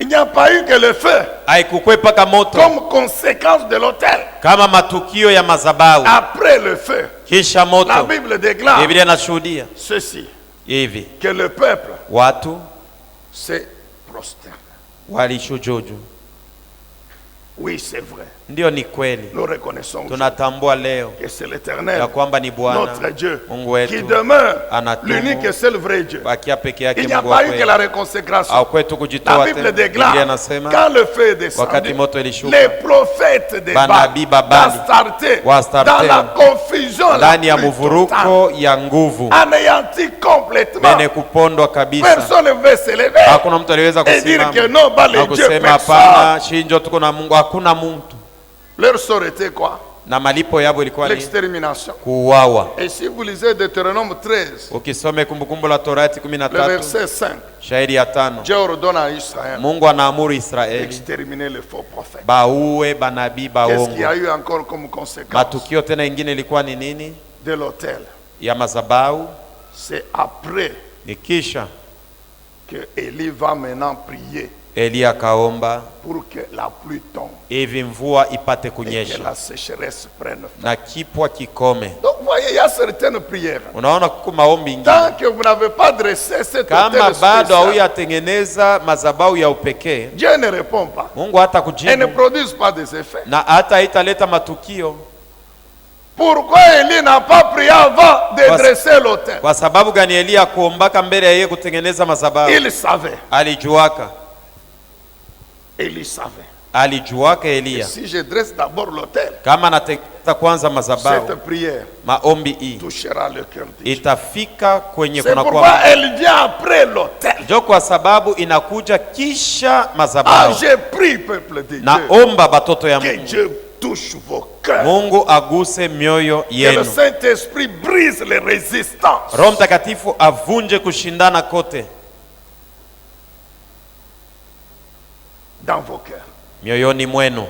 Il n'y a pas eu que le feu haikukwepaka moto comme conséquence de l'autel. kama matukio ya madhabahu. Après le feu, Kisha la moto, Bible déclare Biblia inashuhudia ceci, hivi, que le peuple watu s'est prosterné. walishujudu. Oui, c'est vrai. Ndio, ni kweli, Nous reconnaissons tunatambua leo que c'est l'Éternel, ya kwamba ni Bwana notre Dieu, Mungu qui wetu demeure anatumu, l'unique et seul vrai Dieu. bakia peke yake Il n'y a Mungu wa pas eu que kweli. la réconsécration. Au kwetu La kujitoa Bible tena. déclare, Biblia inasema quand le feu est descendu, wakati moto ilishuka, les prophètes de Banabii Babali Astarté, dans la confusion, la ndani ya plus totale, muvuruko ya nguvu, anéanti complètement. bene kupondwa kabisa. Personne ne veut se lever Hakuna mtu aliweza et dire kusimama que non, bah, na les dieux kusema personne. hapana, shinjo tuko na Mungu. Hakuna mtu, Leur sort était quoi? na malipo yabo ilikuwa ni L'extermination. kuuawa. Et si vous lisez Deutéronome 13, Ukisome Kumbukumbu la Torati le 13 verset 5, shairi ya 5, Dieu ordonne à Israël Mungu anaamuru Israeli d'exterminer les faux prophètes. bauwe banabii Qu'est-ce qu'il y baongo. a eu encore comme conséquence Matukio tena ingine ilikuwa ni nini? de l'autel? Ya madhabahu. C'est après Ni kisha que Élie va maintenant prier Elia akaomba pour que la pluie tombe hivi mvua ipate et que kunyesha la sécheresse prenne fin. na kipwa kikome. Donc vous voyez, il y a certaines prières. Unaona, kuko maombi ingine Tant que vous n'avez pas dressé cet kama autel bado spécial, hauyatengeneza madhabahu ya upekee, Dieu ne répond pas Mungu hata et ne kujibu produise pas des effets. na hata italeta matukio. Pourquoi Élie n'a pas prié avant de dresser l'autel? Kwa sababu gani Elia kuombaka mbele ya yeye kutengeneza madhabahu? Il savait. Alijuaka, Élie savait. alijuaka Elia Si je dresse d'abord l'autel, kama anatengeneza kwanza madhabahu, cette prière maombi hii touchera le cœur de Dieu. itafika kwenye C'est kunakuwa. pourquoi elle vient après l'autel. Ndio kwa sababu inakuja kisha Ah, madhabahu. j'ai pris, peuple de Dieu, Naomba batoto ya que Mungu, Dieu touche vos cœurs. Mungu aguse mioyo Que le yenu, Saint-Esprit brise les résistances. Roho Mtakatifu avunje kushindana kote Dans vos cœurs. mioyoni mwenu.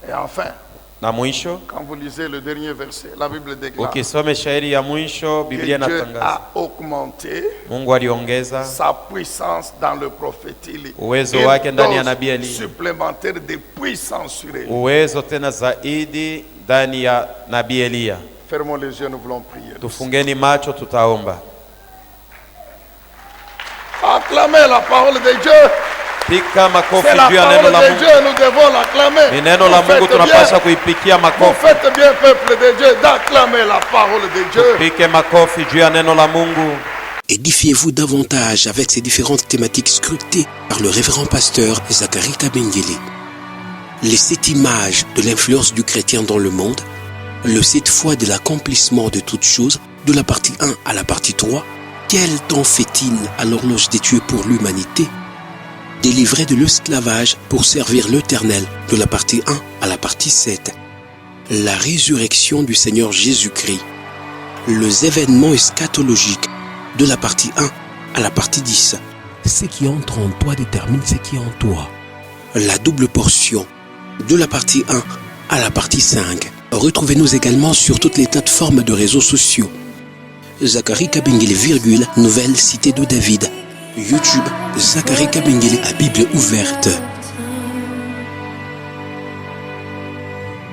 Et enfin, Na mwisho, quand vous lisez le dernier verset, la Bible déclare ukisome shairi ya mwisho, que Biblia Dieu inatangaza a augmenté Mungu aliongeza sa puissance dans le prophète Élie. uwezo Une wake ndani ya dose nabii Elia, supplémentaire de puissance sur Élie. uwezo tena zaidi ndani ya nabii Elia. Fermons les yeux, nous voulons prier. Tufungeni macho, tutaomba. Acclamez la parole de Dieu. Pika makofi C'est la juu ya parole neno la de Mungu. Dieu, nous devons l'acclamer. Ni neno Vous la Mungu faites tunapaswa bien. kuipikia Vous makofi. faites bien, peuple de Dieu, d'acclamer la parole de Dieu. Pike makofi juu ya neno la Mungu. Édifiez-vous davantage avec ces différentes thématiques scrutées par le révérend pasteur Zacharie Kabengele. Les 7 images de l'influence du chrétien dans le monde, le 7 fois de l'accomplissement de toutes choses, de la partie 1 à la partie 3, quel temps fait-il à l'horloge des dieux pour l'humanité? Délivré de l'esclavage pour servir l'Éternel, de la partie 1 à la partie 7. La résurrection du Seigneur Jésus-Christ. Les événements eschatologiques, de la partie 1 à la partie 10. Ce qui entre en toi détermine ce qui est en toi. La double portion, de la partie 1 à la partie 5. Retrouvez-nous également sur toutes les plateformes de réseaux sociaux. Zacharie Kabengele, Nouvelle Cité de David. YouTube, Zacharie Kabengele à Bible ouverte.